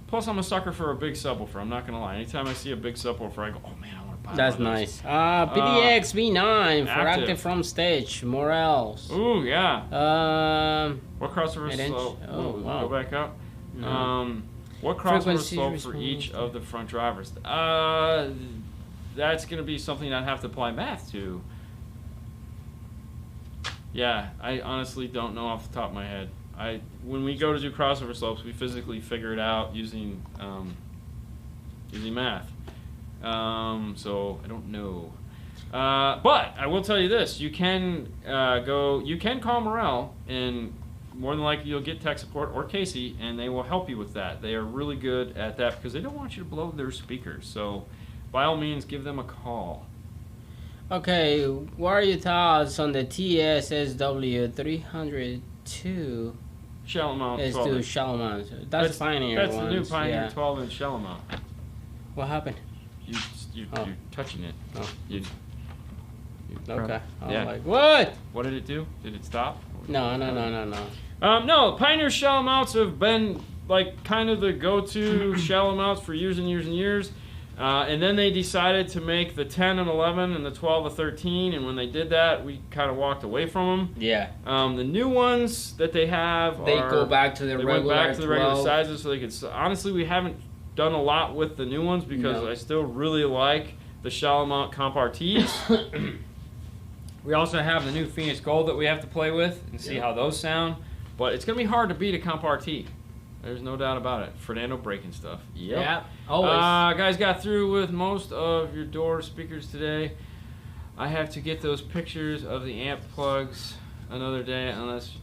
Plus, I'm a sucker for a big subwoofer. I'm not gonna lie. Anytime I see a big subwoofer, I go, "Oh man, I want to buy That's one of those." nice. PDX V9 for active. active from stage. Morels. Ooh, yeah. What crossover Mid-inch? slope? Oh, Ooh, wow. Go back up. No. What crossover Frequency slope for each response. of the front drivers? That's gonna be something I'd have to apply math to. Yeah, I honestly don't know off the top of my head. When we go to do crossover slopes, we physically figure it out using math. So I don't know. But I will tell you this: you can call Morel, and more than likely you'll get tech support or Casey, and they will help you with that. They are really good at that because they don't want you to blow their speakers. So by all means, give them a call. Okay, what are your thoughts on the TSSW 302 Shell mount S2 12. shell mount? That's Pioneer That's ones. the new Pioneer Yeah. 12-inch shell mount. What happened? You're Oh. touching it. Oh. You Okay. I'm Yeah. like, what? What did it do? Did it stop? No. No, Pioneer shell mounts have been like kind of the go-to shell mounts for years and years and years. And then they decided to make the 10 and 11 and the 12 and 13. And when they did that, we kind of walked away from them. Yeah. The new ones that they have They go back to the they regular went back to the regular 12. sizes so they could. Honestly, we haven't done a lot with the new ones because No. I still really like the shell mount Comp RTs. We also have the new Phoenix Gold that we have to play with and see how those sound. But it's going to be hard to beat a Comp RT. There's no doubt about it. Fernando breaking stuff. Yep. Yeah. Always. Guys got through with most of your door speakers today. I have to get those pictures of the amp plugs another day unless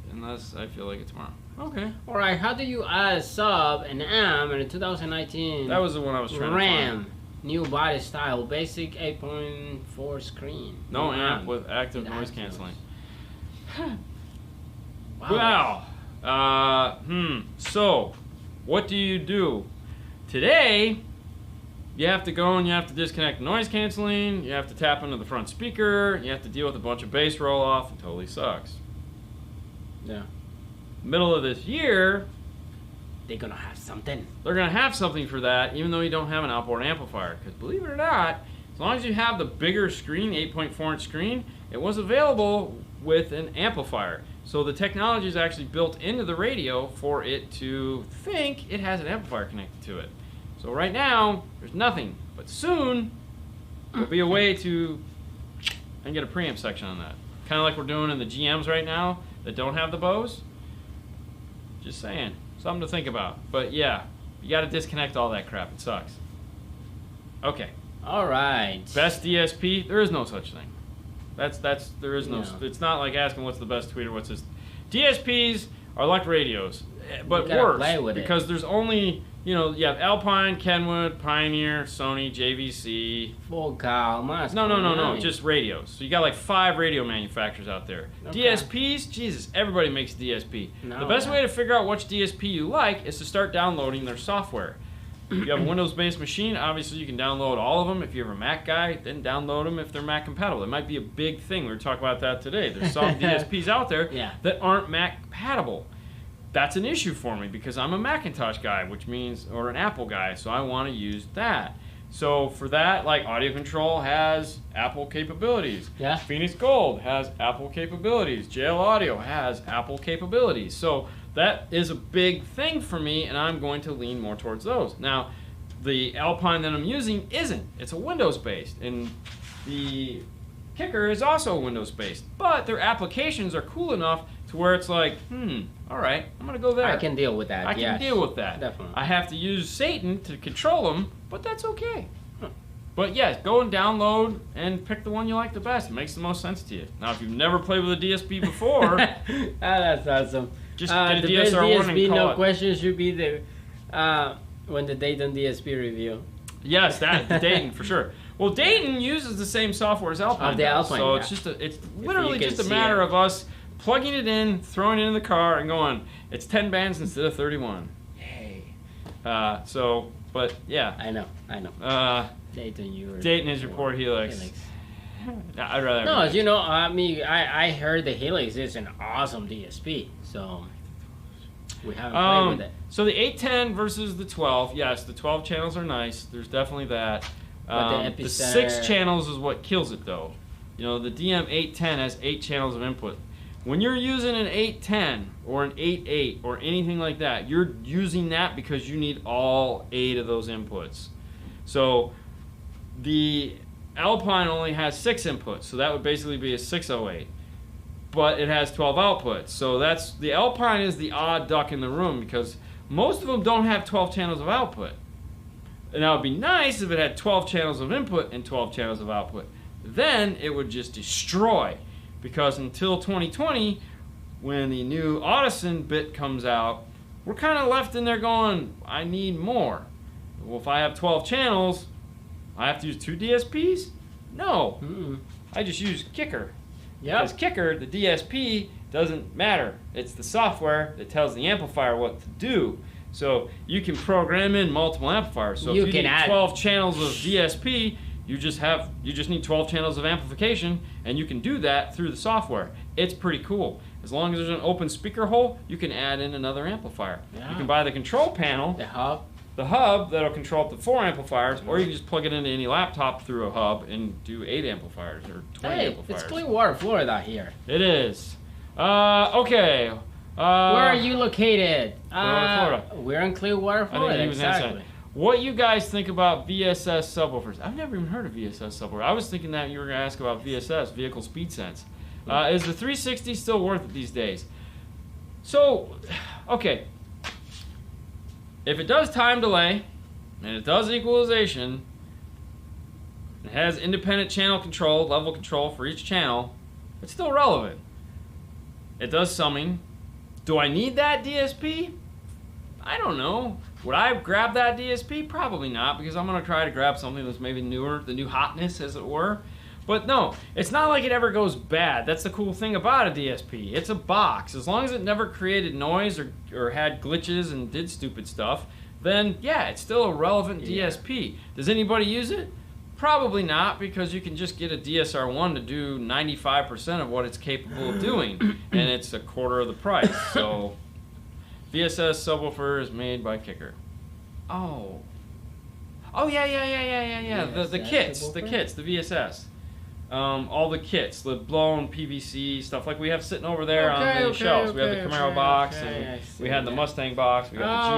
I feel like it tomorrow. Okay. All right. How do you add a sub and amp in a 2019 That was the one I was trying to RAM find. new body style basic 8.4 screen? No amp with active With noise active canceling. Wow. Wow. So, what do you do? Today, you have to go and you have to disconnect the noise canceling, you have to tap into the front speaker, you have to deal with a bunch of bass roll off. It totally sucks. Yeah. Middle of this year, They're gonna have something. they're going to have something for that, even though you don't have an outboard amplifier. Because believe it or not, as long as you have the bigger screen, 8.4-inch screen, it was available with an amplifier. So the technology is actually built into the radio for it to think it has an amplifier connected to it. So right now, there's nothing. But soon, there'll be a way to and get a preamp section on that. Kind of like we're doing in the GMs right now that don't have the Bose. Just saying. Something to think about. But yeah, you got to disconnect all that crap. It sucks. Okay. All right. Best DSP? There is no such thing. There is no. No. It's not like asking what's the best tweeter. What's this? DSPs are like radios, but gotta worse play with it. because there's only you have Alpine, Kenwood, Pioneer, Sony, JVC. Full cow. No, just radios. So you got like 5 radio manufacturers out there. Okay. DSPs, Jesus, everybody makes DSP. No, The best yeah. way to figure out which DSP you like is to start downloading their software. If you have a Windows-based machine, obviously you can download all of them. If you're a Mac guy, then download them if they're Mac compatible. It might be a big thing. We were talking about that today. There's some DSPs out there Yeah. that aren't Mac compatible. That's an issue for me because I'm a Macintosh guy, or an Apple guy, so I want to use that. So for that, like Audio Control has Apple capabilities. Yeah. Phoenix Gold has Apple capabilities. JL Audio has Apple capabilities. So that is a big thing for me, and I'm going to lean more towards those. Now, the Alpine that I'm using isn't. It's a Windows-based, and the Kicker is also Windows-based. But their applications are cool enough to where it's like, all right, I'm going to go there. I can deal with that. I can yes. deal with that. Definitely. I have to use Satan to control them, but that's okay. But yeah, go and download and pick the one you like the best. It makes the most sense to you. Now, if you've never played with a DSP before, That's awesome. just get a the best DSR1 and DSP, call no it. question, should be the when the Dayton DSP review. Yes, the Dayton for sure. Well, Dayton uses the same software as Alpine. Of the does, Alpine, so yeah. it's literally can just a see matter it. of us plugging it in, throwing it in the car, and going. It's 10 bands instead of 31. Yay. But yeah. I know. Dayton, Dayton is your poor Helix. I'd rather. No, as you know, I heard the Helix is an awesome DSP. So We haven't played with it. So the 810 versus the 12, yes, the 12 channels are nice. There's definitely that. But The 6 channels is what kills it, though. You know, the DM810 has 8 channels of input. When you're using an 810 or an 88 or anything like that, you're using that because you need all 8 of those inputs. So the Alpine only has 6 inputs, so that would basically be a 608. But it has 12 outputs. So that's the Alpine is the odd duck in the room because most of them don't have 12 channels of output. And that would be nice if it had 12 channels of input and 12 channels of output. Then it would just destroy. Because until 2020, when the new Audison bit comes out, we're kind of left in there going, I need more. Well, if I have 12 channels, I have to use 2 DSPs? No. I just use Kicker. Because Kicker, the DSP, doesn't matter. It's the software that tells the amplifier what to do. So you can program in multiple amplifiers. So if you need 12 channels of DSP, you just need 12 channels of amplification, and you can do that through the software. It's pretty cool. As long as there's an open speaker hole, you can add in another amplifier. You can buy the control panel, the hub that'll control up to 4 amplifiers, or you can just plug it into any laptop through a hub and do 8 amplifiers or 20 amplifiers. It's Clearwater, Florida here. It is. Okay. Where are you located? Florida. We're in Clearwater, Florida. Exactly. What you guys think about VSS subwoofers? I've never even heard of VSS subwoofer. I was thinking that you were going to ask about VSS, Vehicle Speed Sense. Is the 360 still worth it these days? So, okay. If it does time delay, and it does equalization, it has independent channel control, level control for each channel, it's still relevant. It does summing. Do I need that DSP? I don't know. Would I grab that DSP? Probably not, because I'm going to try to grab something that's maybe newer, the new hotness, as it were. But no, it's not like it ever goes bad. That's the cool thing about a DSP. It's a box. As long as it never created noise or had glitches and did stupid stuff, then yeah, it's still a relevant DSP. Does anybody use it? Probably not, because you can just get a DSR-1 to do 95% of what it's capable of doing, and it's a quarter of the price. So VSS subwoofer is made by Kicker. Oh yeah. The kits, the VSS. All the kits, the blown PVC stuff like we have sitting over there on the shelves. We have the Camaro box, and we had the Mustang box, we got the Jeep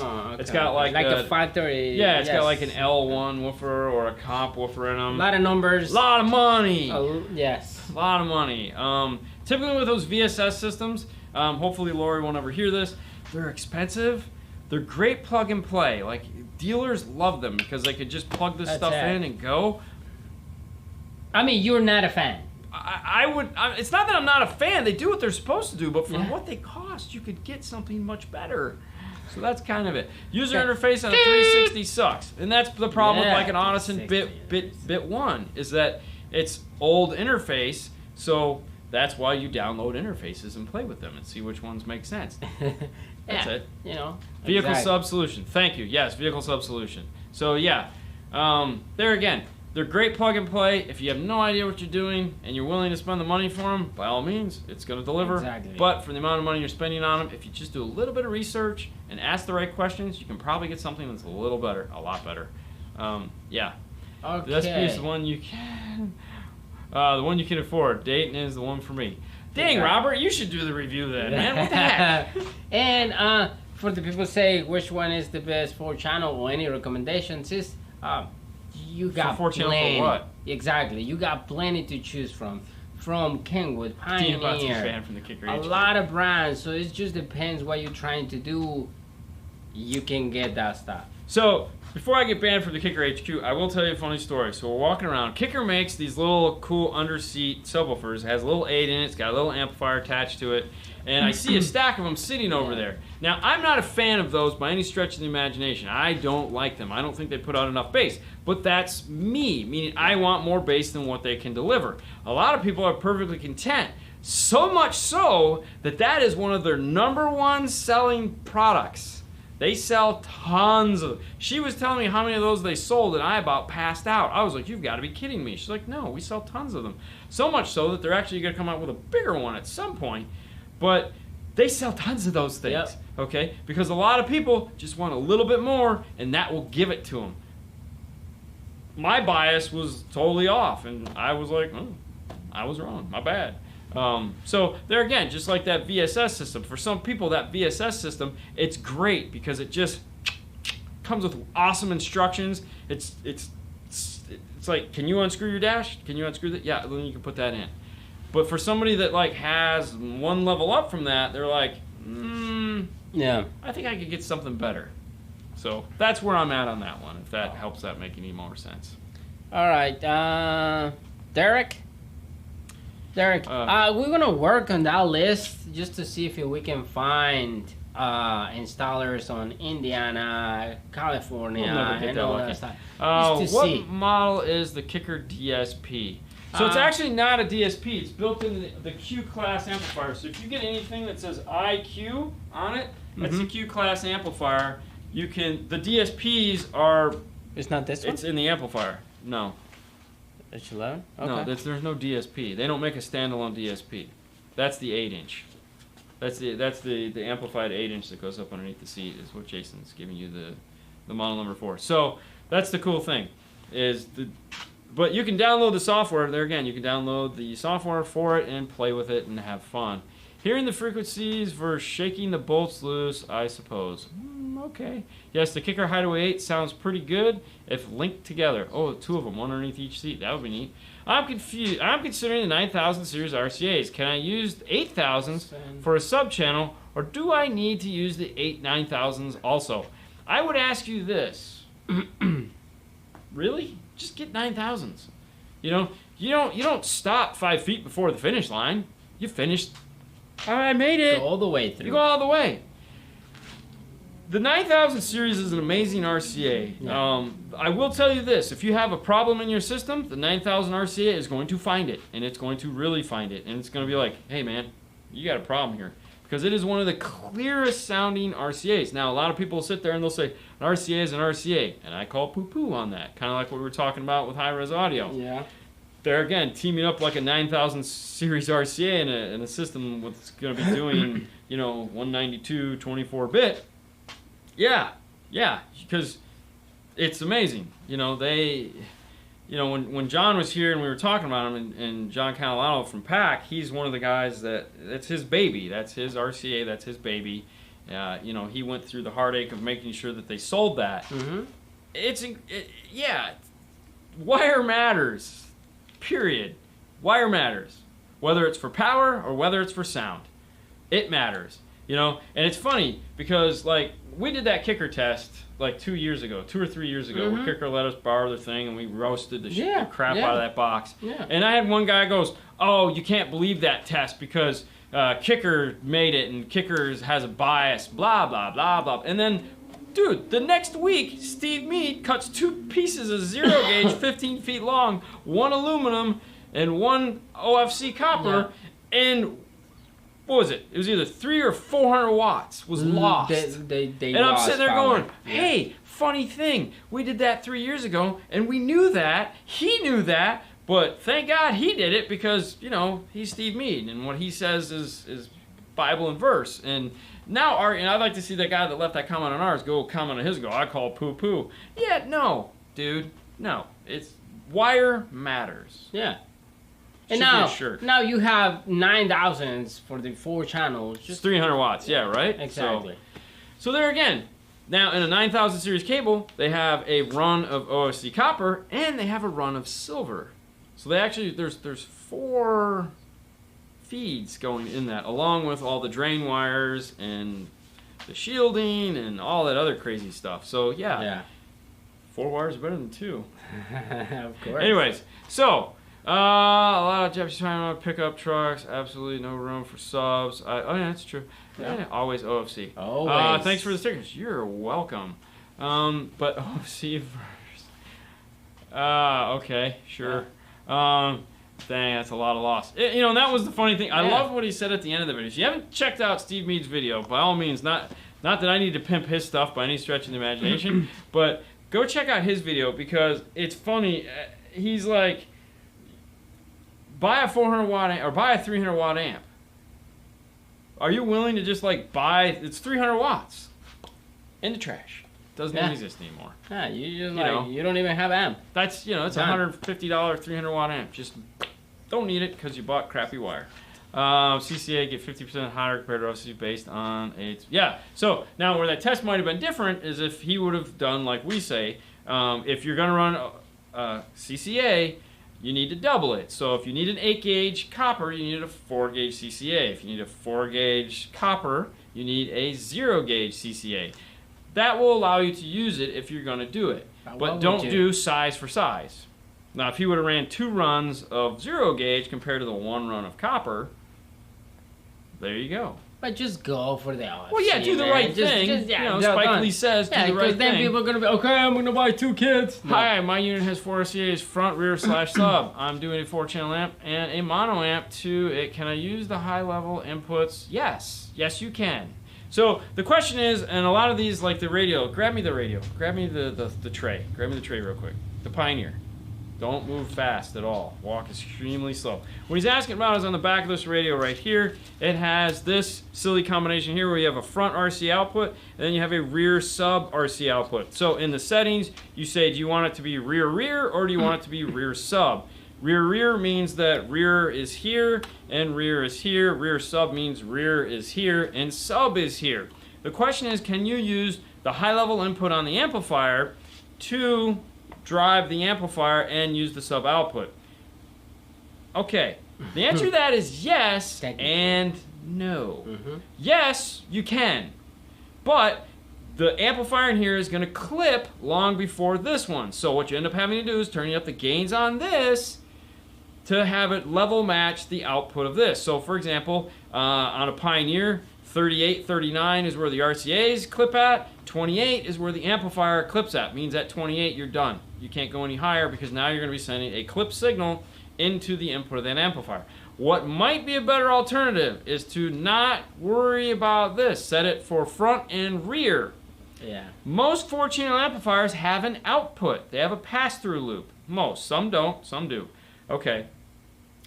box. It's got like a factory. Yeah, it's got like an L1 woofer or a comp woofer in them. A lot of numbers. A lot of money. Yes. A lot of money. Typically with those VSS systems, hopefully Lori won't ever hear this, they're expensive. They're great plug and play. Like, dealers love them because they could just plug this stuff in and go. I mean, you're not a fan. It's not that I'm not a fan. They do what they're supposed to do, but for what they cost, you could get something much better. So that's kind of it. User interface on a 360 sucks, and that's the problem with like an Audison Bit 1 is that it's old interface. So that's why you download interfaces and play with them and see which ones make sense. That's it. You know. Vehicle sub solution. Thank you. Yes, vehicle sub solution. So yeah, there again. They're great plug and play. If you have no idea what you're doing and you're willing to spend the money for them, by all means, it's going to deliver. Exactly. But for the amount of money you're spending on them, if you just do a little bit of research and ask the right questions, you can probably get something that's a little better, a lot better. Yeah. Okay. The SP is the one you can, the one you can afford. Dayton is the one for me. Dang, Robert, you should do the review then, man. What the heck? And for the people say which one is the best 4-channel or any recommendations is. You got plenty. For what? Exactly. You got plenty to choose from Kenwood, Pioneer, from the Kicker a lot of brands. So it just depends what you're trying to do. You can get that stuff. So before I get banned from the Kicker HQ, I will tell you a funny story. So we're walking around. Kicker makes these little cool under-seat subwoofers. It has a little 8 in it. It's got a little amplifier attached to it. And I see a stack of them sitting over there. Now, I'm not a fan of those by any stretch of the imagination. I don't like them. I don't think they put out enough bass. But that's me, meaning I want more bass than what they can deliver. A lot of people are perfectly content. So much so that that is one of their #1 selling products. They sell tons of. She was telling me how many of those they sold, and I about passed out. I was like, "You've got to be kidding me." She's like, "No, we sell tons of them." So much so that they're actually going to come out with a bigger one at some point. But they sell tons of those things. Okay, because a lot of people just want a little bit more, and that will give it to them. My bias was totally off, and I was like, oh, I was wrong. My bad. So there again, just like that VSS system, for some people that VSS system, it's great because it just comes with awesome instructions. It's like, can you unscrew your dash? Can you unscrew that? Yeah, then you can put that in. But for somebody that like has one level up from that, they're like, Yeah. I think I could get something better. So that's where I'm at on that one, if that helps that make any more sense. All right. Derek? Derek, we're going to work on that list just to see if we can find installers on Indiana, California, We'll never get and that all lucky. that stuff. Just to What see. model is the Kicker DSP? So it's actually not a DSP. It's built into the Q class amplifier. So if you get anything that says IQ on it, that's the Q class amplifier. You can. The DSPs are. It's not this one? It's in the amplifier. No. H11? Okay. No. There's no DSP. They don't make a standalone DSP. That's the 8-inch. That's the amplified 8-inch that goes up underneath the seat. Is what Jason's giving you the model number for. So that's the cool thing, but you can download the software. There again, you can download the software for it and play with it and have fun. Hearing the frequencies versus shaking the bolts loose, I suppose. Okay. Yes, the Kicker Hideaway 8 sounds pretty good if linked together. Oh, two of them, one underneath each seat. That would be neat. I'm confused. I'm considering the 9000 series RCAs. Can I use the 8000s for a sub-channel, or do I need to use the 9000s also? I would ask you this. Really? Just get 9000s. You know, you don't stop 5 feet before the finish line. You finished. I made it. Go all the way through. You go all the way. The 9000 series is an amazing RCA. Yeah. I will tell you this. If you have a problem in your system, the 9000 RCA is going to find it. And it's going to really find it. And it's going to be like, hey man, you got a problem here. Because it is one of the clearest sounding RCAs. Now, a lot of people sit there and they'll say, an RCA is an RCA. And I call poo-poo on that. Kind of like what we were talking about with high-res audio. Yeah. They're, again, teaming up like a 9000 series RCA in a system that's going to be doing, 192, 24-bit. Yeah, because it's amazing. When John was here and we were talking about him, and John Catalano from PAC, he's one of the guys that's his baby. That's his RCA. That's his baby. He went through the heartache of making sure that they sold that. Mm-hmm. Wire matters. Period. Wire matters. Whether it's for power or whether it's for sound. It matters. And it's funny because, like, we did that Kicker test, like, 2 or 3 years ago, where Kicker let us borrow their thing, and we roasted the crap out of that box. Yeah. And I had one guy goes, oh, you can't believe that test because Kicker made it, and Kicker has a bias, blah, blah, blah, blah. And then, dude, the next week, Steve Mead cuts 2 pieces of zero gauge, 15 feet long, one aluminum and one OFC copper, and what was it? It was either 300 or 400 watts was lost. They and I'm sitting there power. going, hey, funny thing, we did that 3 years ago, and we knew that, he knew that, but thank God he did it because, he's Steve Mead, and what he says is Bible and verse. And now, and I'd like to see that guy that left that comment on ours go comment on his and go, I call poo-poo. Yeah, no, dude, no. It's wire matters. Yeah. And Should be a shirt. now you have 9000s for the 4 channels. Just 300 watts, yeah, right? Exactly. So there again, now in a 9000 series cable, they have a run of OFC copper and they have a run of silver. So they actually, there's 4 feeds going in that, along with all the drain wires and the shielding and all that other crazy stuff. So yeah. 4 wires are better than 2. Of course. Anyways, so a lot of Japanese trying to pick up trucks. Absolutely no room for subs. Oh yeah, that's true. Yeah, always OFC. Always. Thanks for the stickers. You're welcome. But OFC first. Okay, sure. Dang, that's a lot of loss. And that was the funny thing. I love what he said at the end of the video. If you haven't checked out Steve Mead's video, by all means, not that I need to pimp his stuff by any stretch of the imagination, but go check out his video because it's funny. He's like, buy a 400 watt amp or buy a 300 watt amp. are you willing to just like buy? It's 300 watts in the trash. Doesn't even exist anymore. Yeah, you don't even have amp. That's it's a $150 300 watt amp. Just don't need it because you bought crappy wire. CCA get 50% hotter compared to OCC based on So now where that test might have been different is if he would have done like we say, if you're gonna run CCA, you need to double it. So if you need an 8 gauge copper, you need a 4 gauge CCA. If you need a 4 gauge copper, you need a 0 gauge CCA. That will allow you to use it if you're gonna do it, but don't do size for size. Now if he would have ran 2 runs of 0 gauge compared to the 1 run of copper, there you go. But just go for the OFC. Well, yeah, do the right thing. Spike Lee says do the right thing. Because then people are going to be, okay, I'm going to buy 2 kits. No. Hi, my unit has 4 RCAs, front, rear, / sub. I'm doing a 4-channel amp and a mono amp to it. Can I use the high-level inputs? Yes. Yes, you can. So the question is, and a lot of these, like the radio, grab me the radio. Grab me the tray. Grab me the tray real quick. The Pioneer. Don't move fast at all. Walk extremely slow. What he's asking about is on the back of this radio right here. It has this silly combination here where you have a front RC output and then you have a rear sub RC output. So in the settings, you say, do you want it to be rear or do you want it to be rear sub? Rear means that rear is here and rear is here. Rear sub means rear is here and sub is here. The question is, can you use the high level input on the amplifier to drive the amplifier and use the sub output? Okay, the answer to that is yes and no. Yes, you can, but the amplifier in here is going to clip long before this one. So what you end up having to do is turning up the gains on this to have it level match the output of this. So for example, on a Pioneer, 38, 39 is where the RCAs clip at. 28 is where the amplifier clips at. Means at 28 you're done. You can't go any higher because now you're going to be sending a clip signal into the input of that amplifier. What might be a better alternative is to not worry about this. Set it for front and rear. Yeah. Most 4-channel amplifiers have an output. They have a pass-through loop. Most. Some don't. Some do. Okay.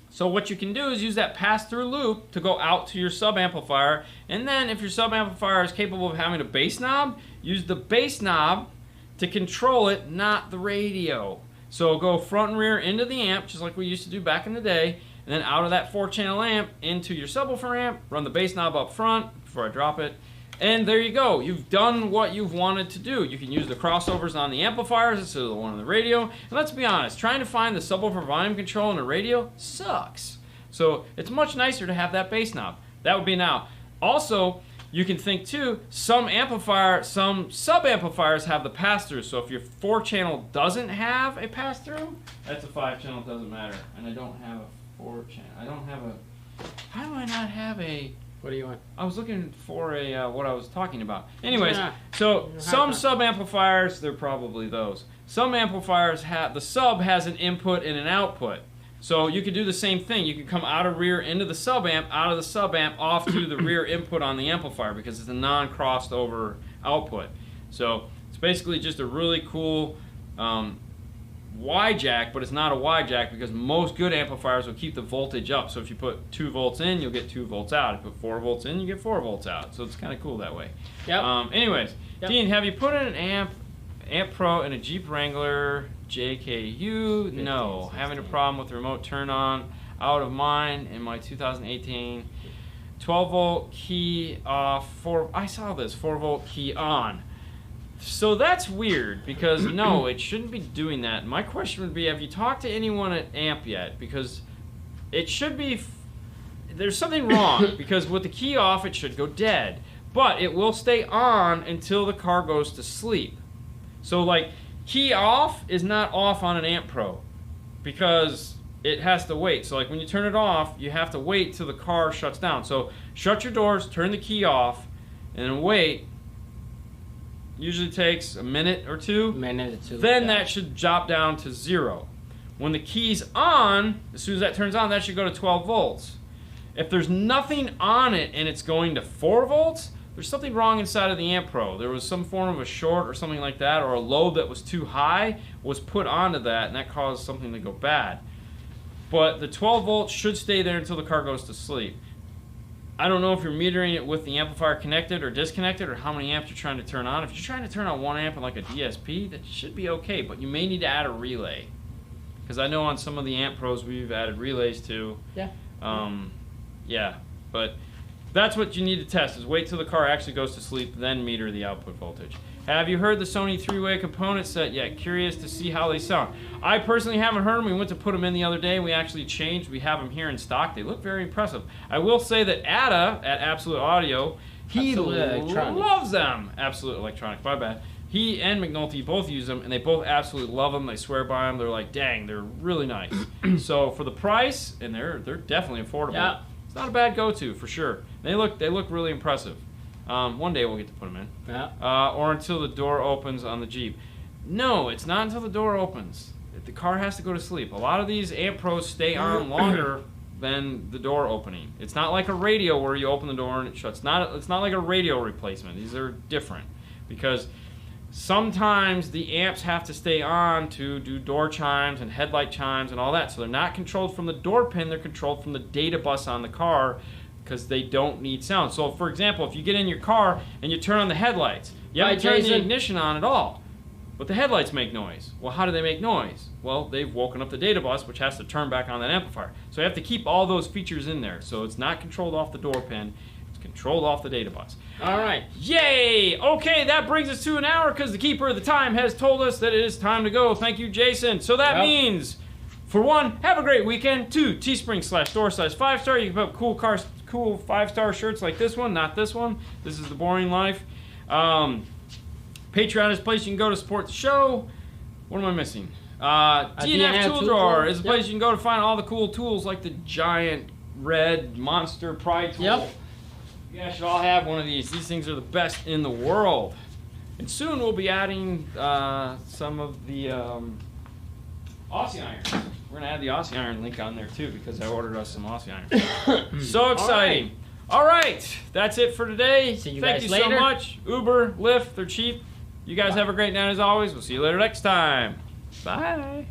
So what you can do is use that pass-through loop to go out to your sub-amplifier, and then if your sub-amplifier is capable of having a bass knob, use the bass knob to control it, not the radio. So go front and rear into the amp, just like we used to do back in the day, and then out of that 4-channel amp into your subwoofer amp, run the bass knob up front before I drop it, and there you go. You've done what you've wanted to do. You can use the crossovers on the amplifiers instead of the one on the radio. And let's be honest, trying to find the subwoofer volume control in a radio sucks. So it's much nicer to have that bass knob. That would be now. Also, you can think too, some sub-amplifiers have the pass-through. So if your 4-channel doesn't have a pass-through, that's a 5-channel, doesn't matter. And I don't have a 4-channel. I don't have a... How do I not have a... What do you want? I was looking for a what I was talking about. Anyways, so some sub-amplifiers, they're probably those. Some amplifiers have, the sub has an input and an output. So you could do the same thing. You could come out of rear into the sub-amp, out of the sub-amp off to the rear input on the amplifier because it's a non-crossed over output. So it's basically just a really cool Y jack, but it's not a Y jack because most good amplifiers will keep the voltage up. So if you put 2 volts in, you'll get 2 volts out. If you put 4 volts in, you get 4 volts out. So it's kind of cool that way. Yep. Anyways, Yep. Dean, have you put in an amp Pro in a Jeep Wrangler JKU? No. Having a problem with the remote turn on out of mine in my 2018 12 volt key off. I saw this 4 volt key on. So that's weird because no, it shouldn't be doing that. My question would be, have you talked to anyone at AMP yet? Because it should be, there's something wrong because with the key off it should go dead. But it will stay on until the car goes to sleep. So like key off is not off on an AMP Pro because it has to wait. So like when you turn it off, you have to wait till the car shuts down. So shut your doors, turn the key off, and then wait. Usually takes a minute or two. Then that should drop down to 0. When the key's on, as soon as that turns on, that should go to 12 volts. If there's nothing on it and it's going to 4 volts, there's something wrong inside of the AMP Pro. There was some form of a short or something like that, or a load that was too high was put onto that, and that caused something to go bad. But the 12 volts should stay there until the car goes to sleep. I don't know if you're metering it with the amplifier connected or disconnected, or how many amps you're trying to turn on. If you're trying to turn on 1 amp in like a DSP, that should be okay, but you may need to add a relay. Because I know on some of the Amp Pros we've added relays to. Yeah. Yeah, but that's what you need to test, is wait till the car actually goes to sleep, then meter the output voltage. Have you heard the Sony 3-way component set yet? Curious to see how they sound. I personally haven't heard them. We went to put them in the other day. We actually changed. We have them here in stock. They look very impressive. I will say that Ada at Absolute Audio, he loves them. Absolute Electronics, my bad. He and McNulty both use them, and they both absolutely love them. They swear by them. They're like, dang, they're really nice. So for the price, and they're definitely affordable. Yeah. It's not a bad go-to for sure. They look really impressive. One day we'll get to put them in. Yeah. Or until the door opens on the Jeep. No, it's not until the door opens. The car has to go to sleep. A lot of these Amp Pros stay on longer than the door opening. It's not like a radio where you open the door and it shuts. It's not like a radio replacement. These are different because sometimes the amps have to stay on to do door chimes and headlight chimes and all that. So they're not controlled from the door pin. They're controlled from the data bus on the car, because they don't need sound. So, for example, if you get in your car and you turn on the headlights, you haven't turned the ignition on at all, but the headlights make noise. Well, how do they make noise? Well, they've woken up the data bus, which has to turn back on that amplifier. So you have to keep all those features in there. So it's not controlled off the door pin. It's controlled off the data bus. All right. Yay! Okay, that brings us to an hour because the keeper of the time has told us that it is time to go. Thank you, Jason. So that means, for one, have a great weekend. 2, Teespring/store/5-star. You can put cool 5-star shirts like this one, not this one. This is The Boring Life. Patreon is a place you can go to support the show. What am I missing? DNF Tool Drawer is a place you can go to find all the cool tools, like the giant red monster pry tool. Yep. You guys should all have one of these. These things are the best in the world. And soon we'll be adding some of the Aussie irons. We're going to add the Aussie iron link on there too, because I ordered us some Aussie irons. So exciting. All right. That's it for today. See you Thank guys you later. so much. Uber, Lyft, they're cheap. You guys have a great night as always. We'll see you later next time. Bye.